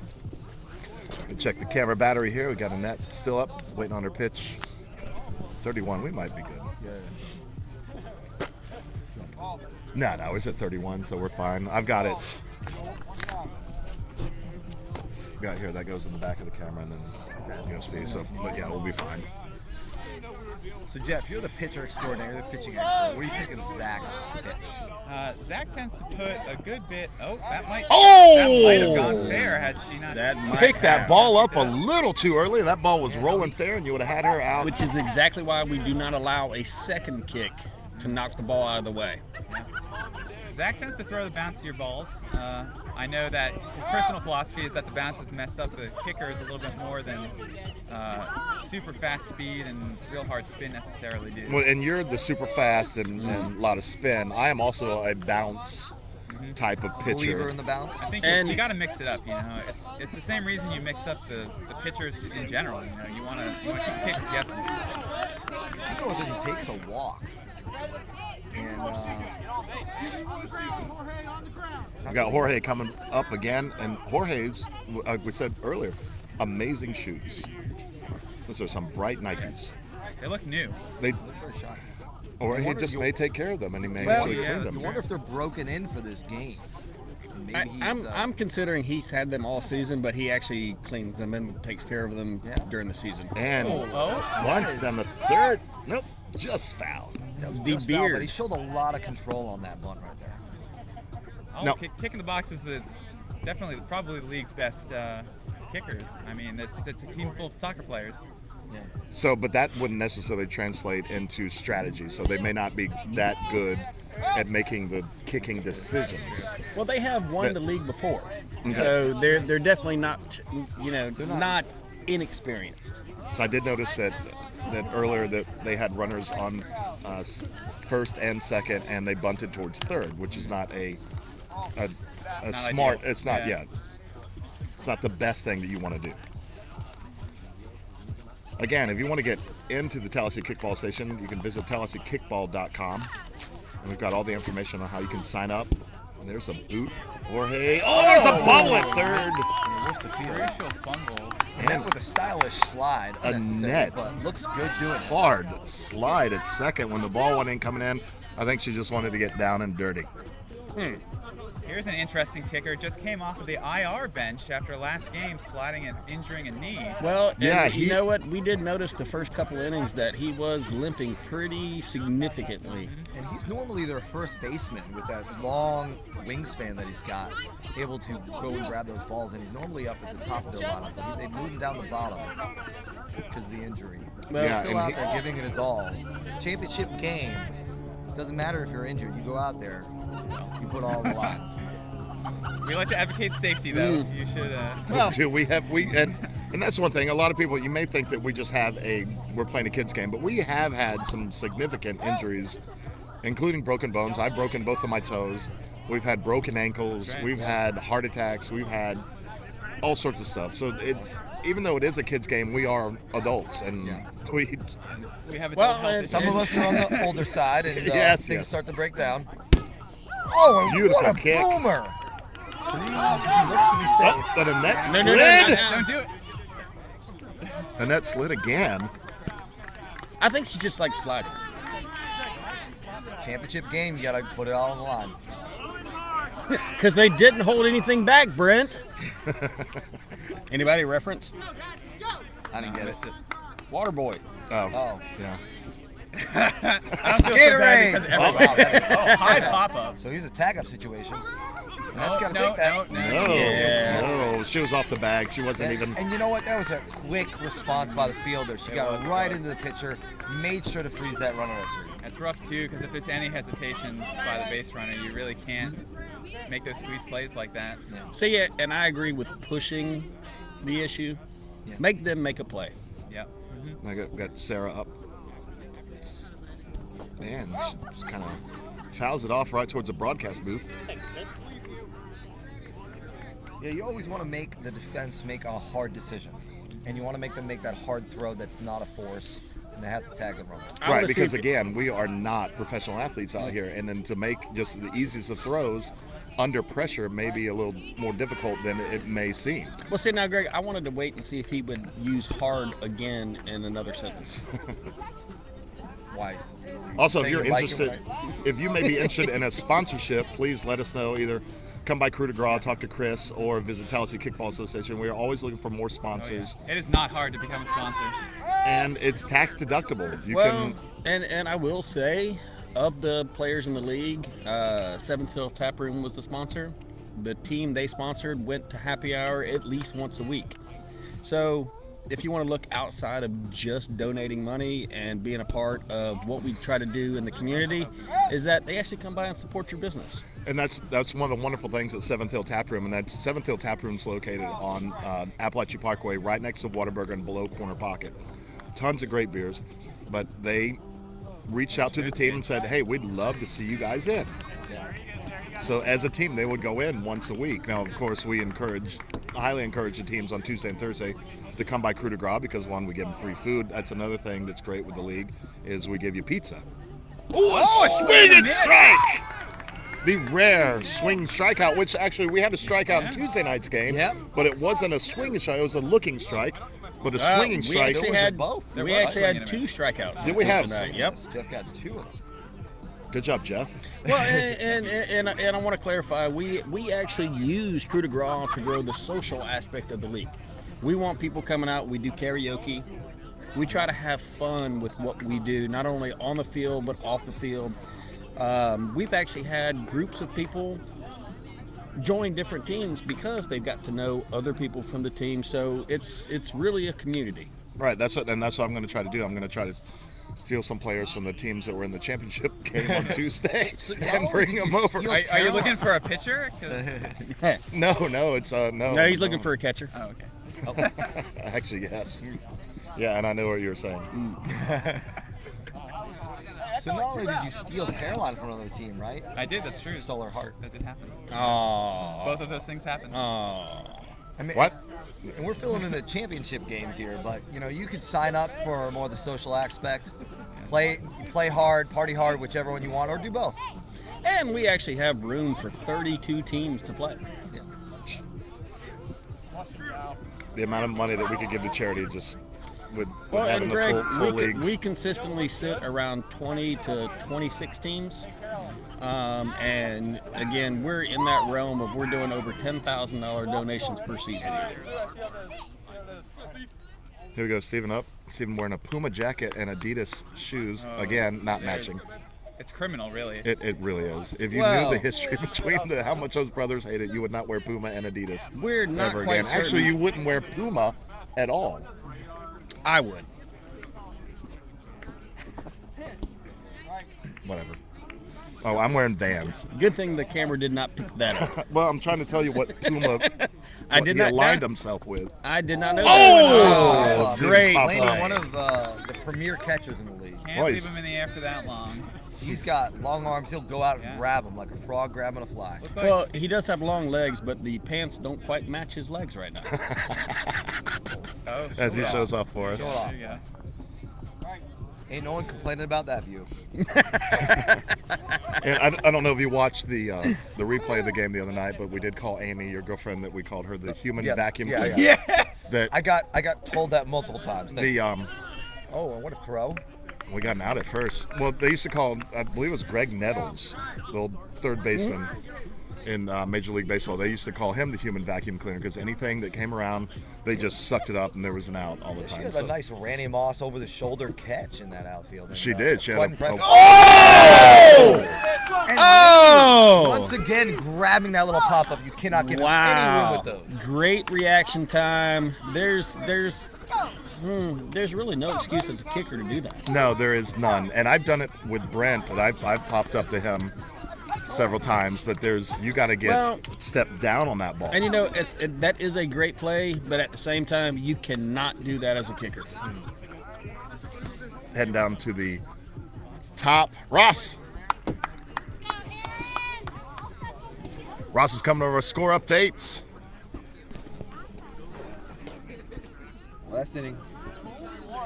[SPEAKER 5] Check the camera battery here. We got Annette still up, waiting on her pitch. 31, we might be good. No, it's at 31, so we're fine. I've got it. Got here, that goes in the back of the camera and then USB. So, but yeah, we'll be fine.
[SPEAKER 8] So Jeff, you're the pitcher extraordinaire, the pitching expert. What do you think of Zach's pitch?
[SPEAKER 3] Zach tends to put a good bit. Oh, that might
[SPEAKER 5] Oh!
[SPEAKER 3] have gone fair had she not.
[SPEAKER 5] Picked that ball up a little too early. That ball was rolling fair, and you would have had her out.
[SPEAKER 1] Which is exactly why we do not allow a second kick to knock the ball out of the way.
[SPEAKER 3] Zach tends to throw the bouncier balls. I know that his personal philosophy is that the bounces mess up the kickers a little bit more than super fast speed and real hard spin necessarily do.
[SPEAKER 5] Well, and you're the super fast and a lot of spin. I am also a bounce type of pitcher.
[SPEAKER 8] Believer in the bounce.
[SPEAKER 3] I think you got to mix it up. You know, it's the same reason you mix up the pitchers in general. You know, you want to keep the kickers guessing.
[SPEAKER 8] She goes and takes a walk. And
[SPEAKER 5] we got Jorge coming up again, and Jorge's, we said earlier, amazing shoes. Those are some bright Nikes.
[SPEAKER 3] They look new.
[SPEAKER 5] Or he just may take care of them, and he may actually clean them.
[SPEAKER 8] I wonder if they're broken in for this game. Maybe
[SPEAKER 1] I'm considering he's had them all season, but he actually cleans them and takes care of them during the season.
[SPEAKER 5] And once down the third, nope, just foul.
[SPEAKER 8] The beard. But he showed a lot of control on that bunt right there.
[SPEAKER 3] Oh, kicking the box is probably the league's best kickers. I mean, it's a team full of soccer players.
[SPEAKER 8] Yeah.
[SPEAKER 5] So, but that wouldn't necessarily translate into strategy. So they may not be that good at making the kicking decisions.
[SPEAKER 1] Well, they have won the league before, so they're definitely not, not inexperienced.
[SPEAKER 5] So I did notice that earlier that they had runners on first and second, and they bunted towards third, which is not a smart.
[SPEAKER 3] Ideal.
[SPEAKER 5] It's not yet. It's not the best thing that you want to do. Again, if you want to get into the Tallahassee Kickball Station, you can visit TallahasseeKickball.com. And we've got all the information on how you can sign up. And there's a boot. Jorge. Oh, there's a bobble at third.
[SPEAKER 8] What's the field?
[SPEAKER 3] Crucial fumble.
[SPEAKER 8] And with a stylish slide.
[SPEAKER 5] Annette.
[SPEAKER 8] But looks good doing it.
[SPEAKER 5] Hard slide at second when the ball went in coming in. I think she just wanted to get down and dirty.
[SPEAKER 3] Here's an interesting kicker. Just came off of the IR bench after last game, sliding and injuring a knee.
[SPEAKER 1] Well, you know what? We did notice the first couple innings that he was limping pretty significantly.
[SPEAKER 8] And he's normally their first baseman with that long wingspan that he's got, able to go and grab those balls. And he's normally up at the top of their lineup. But they moved him down the bottom because of the injury. Well, he's still out there giving it his all. Championship game. Doesn't matter if you're injured. You go out there. You put all on the line.
[SPEAKER 3] We like to advocate safety, though. You should.
[SPEAKER 5] And that's one thing. A lot of people, you may think that we just have we're playing a kids game, but we have had some significant injuries, including broken bones. I've broken both of my toes. We've had broken ankles.
[SPEAKER 3] Right.
[SPEAKER 5] We've had heart attacks. We've had all sorts of stuff. So even though it is a kids game, we are adults, and we
[SPEAKER 3] have
[SPEAKER 8] some of us are on the older side, and things start to break down.
[SPEAKER 5] Beautiful
[SPEAKER 8] what a
[SPEAKER 5] kick.
[SPEAKER 8] boomer! looks to be safe.
[SPEAKER 5] Oh, but a net
[SPEAKER 1] No,
[SPEAKER 5] slid.
[SPEAKER 1] no, no, no,
[SPEAKER 3] Don't do it.
[SPEAKER 5] A net slid again.
[SPEAKER 1] I think she just likes sliding.
[SPEAKER 8] Championship game, you gotta put it all on the line.
[SPEAKER 1] Because they didn't hold anything back, Brent. Anybody reference?
[SPEAKER 8] I didn't get it.
[SPEAKER 1] Waterboy.
[SPEAKER 8] Oh.
[SPEAKER 5] Yeah.
[SPEAKER 3] I don't feel so bad because everybody. High pop-up.
[SPEAKER 8] So here's a tag-up situation. And that's gotta
[SPEAKER 3] No,
[SPEAKER 8] take that.
[SPEAKER 5] No, she was off the bag. She wasn't even.
[SPEAKER 8] And you know what? That was a quick response by the fielder. She got right into the pitcher, made sure to freeze that runner at 3.
[SPEAKER 3] It's rough too because if there's any hesitation by the base runner, you really can't make those squeeze plays like that.
[SPEAKER 1] So yeah, and I agree with pushing the issue.
[SPEAKER 8] Yeah.
[SPEAKER 1] Make them make a play.
[SPEAKER 3] Yep.
[SPEAKER 5] I got Sarah up. Man, she just kind of fouls it off right towards the broadcast booth.
[SPEAKER 8] Yeah, you always want to make the defense make a hard decision. And you want to make them make that hard throw that's not a force, and they have to tag the runner.
[SPEAKER 5] Right, because again, we are not professional athletes out here, and then to make just the easiest of throws under pressure may be a little more difficult than it may seem.
[SPEAKER 1] Well, see, now, Greg, I wanted to wait and see if he would use hard again in another sentence.
[SPEAKER 8] Why?
[SPEAKER 5] Also,
[SPEAKER 8] Say
[SPEAKER 5] if you're
[SPEAKER 8] you like
[SPEAKER 5] interested,
[SPEAKER 8] it,
[SPEAKER 5] if you may be interested in a sponsorship, please let us know. Either come by Coup de Grace, talk to Chris, or visit Tallahassee Kickball Association. We are always looking for more sponsors.
[SPEAKER 3] It is not hard to become a sponsor.
[SPEAKER 5] And it's tax deductible. You
[SPEAKER 1] well,
[SPEAKER 5] can.
[SPEAKER 1] and I will say, of the players in the league, 7th Hill Tap Room was the sponsor. The team they sponsored went to happy hour at least once a week. So if you want to look outside of just donating money and being a part of what we try to do in the community, is that they actually come by and support your business.
[SPEAKER 5] And that's one of the wonderful things at 7th Hill Tap Room, and that 7th Hill Tap Room is located on Appalachia Parkway, right next to Whataburger and below Corner Pocket. Tons of great beers, but they reached out to the team and said, hey, we'd love to see you guys in. So as a team, they would go in once a week. Now, of course, we highly encourage the teams on Tuesday and Thursday to come by Coup de Grace because, one, we give them free food. That's another thing that's great with the league is we give you pizza. Oh, a swing and strike! The rare swing strikeout, which actually we had a strikeout in Tuesday night's game, but it wasn't a swinging strike, it was a looking strike. But a swinging strike.
[SPEAKER 1] We actually had 2 strikeouts.
[SPEAKER 5] Did we have?
[SPEAKER 1] Tonight. Yep.
[SPEAKER 8] Jeff got 2 of them.
[SPEAKER 5] Good job, Jeff.
[SPEAKER 1] Well, and I want to clarify, we actually use Coup de Grace to grow the social aspect of the league. We want people coming out. We do karaoke. We try to have fun with what we do, not only on the field but off the field. We've actually had groups of people join different teams because they've got to know other people from the team. So it's really a community.
[SPEAKER 5] Right. That's what I'm going to try to do. I'm going to try to steal some players from the teams that were in the championship game on Tuesday and bring them over.
[SPEAKER 3] Are you looking for a pitcher?
[SPEAKER 5] No, it's no.
[SPEAKER 1] No, he's looking for a catcher.
[SPEAKER 3] Oh, okay.
[SPEAKER 5] Actually, yes. Yeah, and I know what you were saying.
[SPEAKER 8] So not only did you steal Caroline from another team, right?
[SPEAKER 3] I did. That's true.
[SPEAKER 8] You stole her heart.
[SPEAKER 3] That did happen.
[SPEAKER 1] Oh.
[SPEAKER 3] Both of those things happened.
[SPEAKER 1] Oh.
[SPEAKER 8] I mean,
[SPEAKER 5] what?
[SPEAKER 8] And we're filling in the championship games here, but you could sign up for more of the social aspect, play hard, party hard, whichever one you want, or do both.
[SPEAKER 1] And we actually have room for 32 teams to play.
[SPEAKER 8] Yeah.
[SPEAKER 5] The amount of money that we could give to charity just with
[SPEAKER 1] Well,
[SPEAKER 5] having
[SPEAKER 1] and
[SPEAKER 5] the
[SPEAKER 1] Greg,
[SPEAKER 5] full leagues.
[SPEAKER 1] we consistently sit around 20 to 26 teams. And again, we're in that realm of we're doing over $10,000 donations per season.
[SPEAKER 5] Here we go, Steven up. Steven wearing a Puma jacket and Adidas shoes. Again, not matching.
[SPEAKER 3] It's criminal, really.
[SPEAKER 5] It really is. If you knew the history between how much those brothers hated, you would not wear Puma and Adidas.
[SPEAKER 1] We're not
[SPEAKER 5] ever
[SPEAKER 1] quite
[SPEAKER 5] again.
[SPEAKER 1] certain.
[SPEAKER 5] Actually, you wouldn't wear Puma at all.
[SPEAKER 1] I would.
[SPEAKER 5] Whatever. Oh, I'm wearing Vans.
[SPEAKER 1] Good thing the camera did not pick that up.
[SPEAKER 5] Well, I'm trying to tell you what Puma he aligned himself with.
[SPEAKER 1] I did not know
[SPEAKER 5] that.
[SPEAKER 1] Great.
[SPEAKER 8] Laney, one of the premier catchers in the league.
[SPEAKER 3] Can't leave him in the air for that long.
[SPEAKER 8] He's got long arms. He'll go out and grab them like a frog grabbing a fly.
[SPEAKER 1] Well, he does have long legs, but the pants don't quite match his legs right now.
[SPEAKER 5] As he shows off for us.
[SPEAKER 3] There you go.
[SPEAKER 8] Ain't no one complaining about that view.
[SPEAKER 5] And I don't know if you watched the replay of the game the other night, but we did call Amy, your girlfriend, that we called her the human vacuum cleaner.
[SPEAKER 8] Yes.
[SPEAKER 5] That
[SPEAKER 8] I got told that multiple times.
[SPEAKER 5] Oh,
[SPEAKER 8] what a throw!
[SPEAKER 5] We got him out at first. Well, they used to call him, I believe it was Greg Nettles, the old third baseman in Major League Baseball. They used to call him the human vacuum cleaner because anything that came around, they just sucked it up and there was an out all the time.
[SPEAKER 8] She had a nice Randy Moss over the shoulder catch in that outfield. And,
[SPEAKER 5] she did. She had
[SPEAKER 8] quite
[SPEAKER 5] a
[SPEAKER 8] impressive.
[SPEAKER 5] Oh!
[SPEAKER 8] Once again, grabbing that little pop up. You cannot give him any room with those.
[SPEAKER 1] Great reaction time. There's really no excuse as a kicker to do that.
[SPEAKER 5] No, there is none. And I've done it with Brent, and I've popped up to him several times, but you got to step down on that ball.
[SPEAKER 1] And that is a great play, but at the same time, you cannot do that as a kicker.
[SPEAKER 5] Heading down to the top. Ross is coming over score updates.
[SPEAKER 7] Last inning.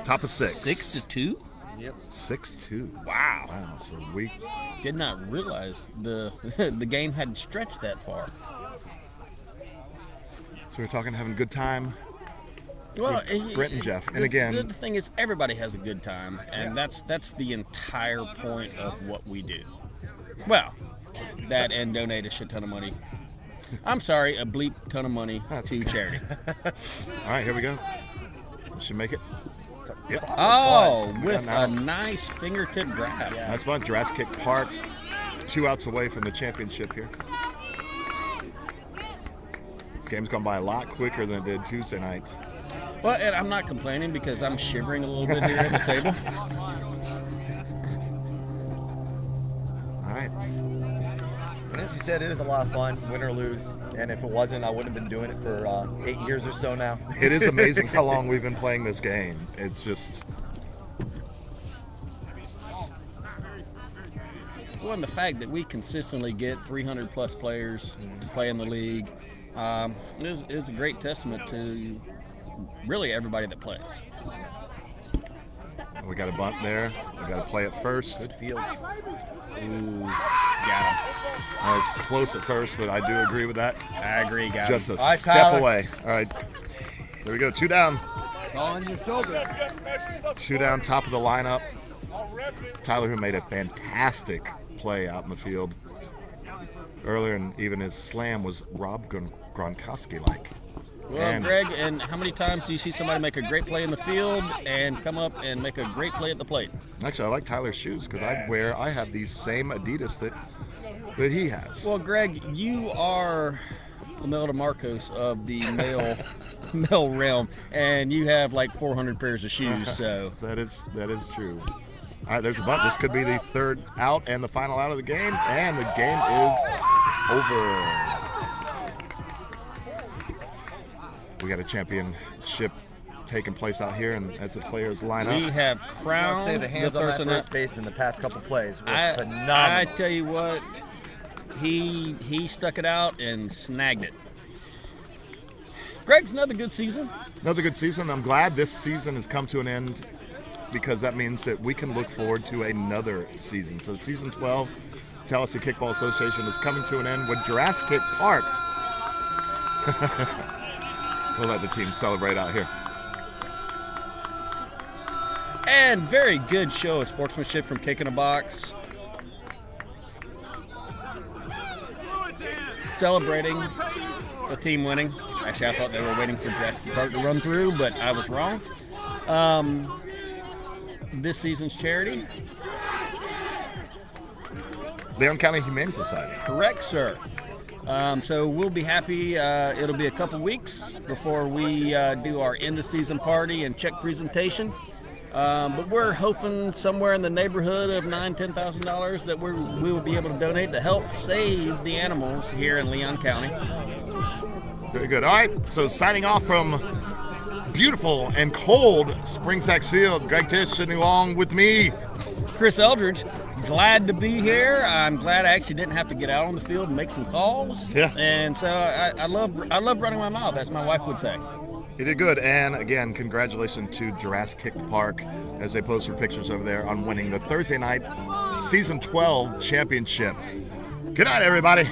[SPEAKER 5] Top of 6.
[SPEAKER 1] 6-2?
[SPEAKER 7] Yep.
[SPEAKER 5] 6-2.
[SPEAKER 1] Wow.
[SPEAKER 5] So we
[SPEAKER 1] did not realize the game hadn't stretched that far.
[SPEAKER 5] So we're talking having a good time.
[SPEAKER 1] Well,
[SPEAKER 5] Brent and Jeff. And again,
[SPEAKER 1] the thing is, everybody has a good time, and that's the entire point of what we do. Well, that and donate a shit ton of money. I'm sorry, a bleep ton of money to charity.
[SPEAKER 5] All right, here we go. Should make it. Yep.
[SPEAKER 1] Oh, with a nice fingertip grab.
[SPEAKER 5] Yeah. That's fun. Jurassic Park, 2 outs away from the championship here. This game's gone by a lot quicker than it did Tuesday night.
[SPEAKER 1] Well, and I'm not complaining because I'm shivering a little bit here at the table.
[SPEAKER 5] All right.
[SPEAKER 8] And as you said, it is a lot of fun, win or lose. And if it wasn't, I wouldn't have been doing it for 8 years or so now.
[SPEAKER 5] It is amazing how long we've been playing this game. It's just...
[SPEAKER 1] Well, and the fact that we consistently get 300-plus players to play in the league is a great testament to really everybody that plays.
[SPEAKER 5] We got a bunt there. We got to play it first.
[SPEAKER 8] Good field.
[SPEAKER 1] Ooh, got him.
[SPEAKER 5] I was close at first, but I do agree with that.
[SPEAKER 1] I agree, got
[SPEAKER 5] Just
[SPEAKER 1] him.
[SPEAKER 5] a step away. All right. There we go. 2 down.
[SPEAKER 10] On your shoulders.
[SPEAKER 5] 2 down, top of the lineup. Tyler, who made a fantastic play out in the field earlier, and even his slam was Rob Gronkowski-like.
[SPEAKER 1] Well, Greg, and how many times do you see somebody make a great play in the field and come up and make a great play at the plate?
[SPEAKER 5] Actually, I like Tyler's shoes because I have these same Adidas that he has.
[SPEAKER 1] Well, Greg, you are the Imelda Marcos of the male realm, and you have like 400 pairs of shoes. So
[SPEAKER 5] that is true. All right, there's a bunt. This could be the 3rd out and the final out of the game, and the game is over. We got a championship taking place out here, and as the players line up,
[SPEAKER 1] we have crowned
[SPEAKER 8] I'd say the hands on that first baseman the past couple plays were phenomenal.
[SPEAKER 1] I tell you what, he stuck it out and snagged it. Greg's another good season.
[SPEAKER 5] Another good season. I'm glad this season has come to an end because that means that we can look forward to another season. So season 12, Tallahassee Kickball Association is coming to an end with Jurassic Park. We'll let the team celebrate out here.
[SPEAKER 1] And very good show of sportsmanship from Kick in a Box. Celebrating the team winning. Actually, I thought they were waiting for Jurassic Park to run through, but I was wrong. This season's charity?
[SPEAKER 5] Leon County Humane Society.
[SPEAKER 1] Correct, sir. So we'll be happy. It'll be a couple weeks before we do our end-of-season party and check presentation. But we're hoping somewhere in the neighborhood of $9,000, $10,000 that we will be able to donate to help save the animals here in Leon County.
[SPEAKER 5] Very good. All right, so signing off from beautiful and cold Spring Sachs Field, Greg Tisch sitting along with me,
[SPEAKER 1] Chris Eldridge. Glad to be here. I'm glad I actually didn't have to get out on the field and make some calls.
[SPEAKER 5] Yeah.
[SPEAKER 1] And so I love running my mouth, as my wife would say.
[SPEAKER 5] He did good, and again, congratulations to Jurassic Park as they posted pictures over there on winning the Thursday night Season 12 championship. Good night, everybody.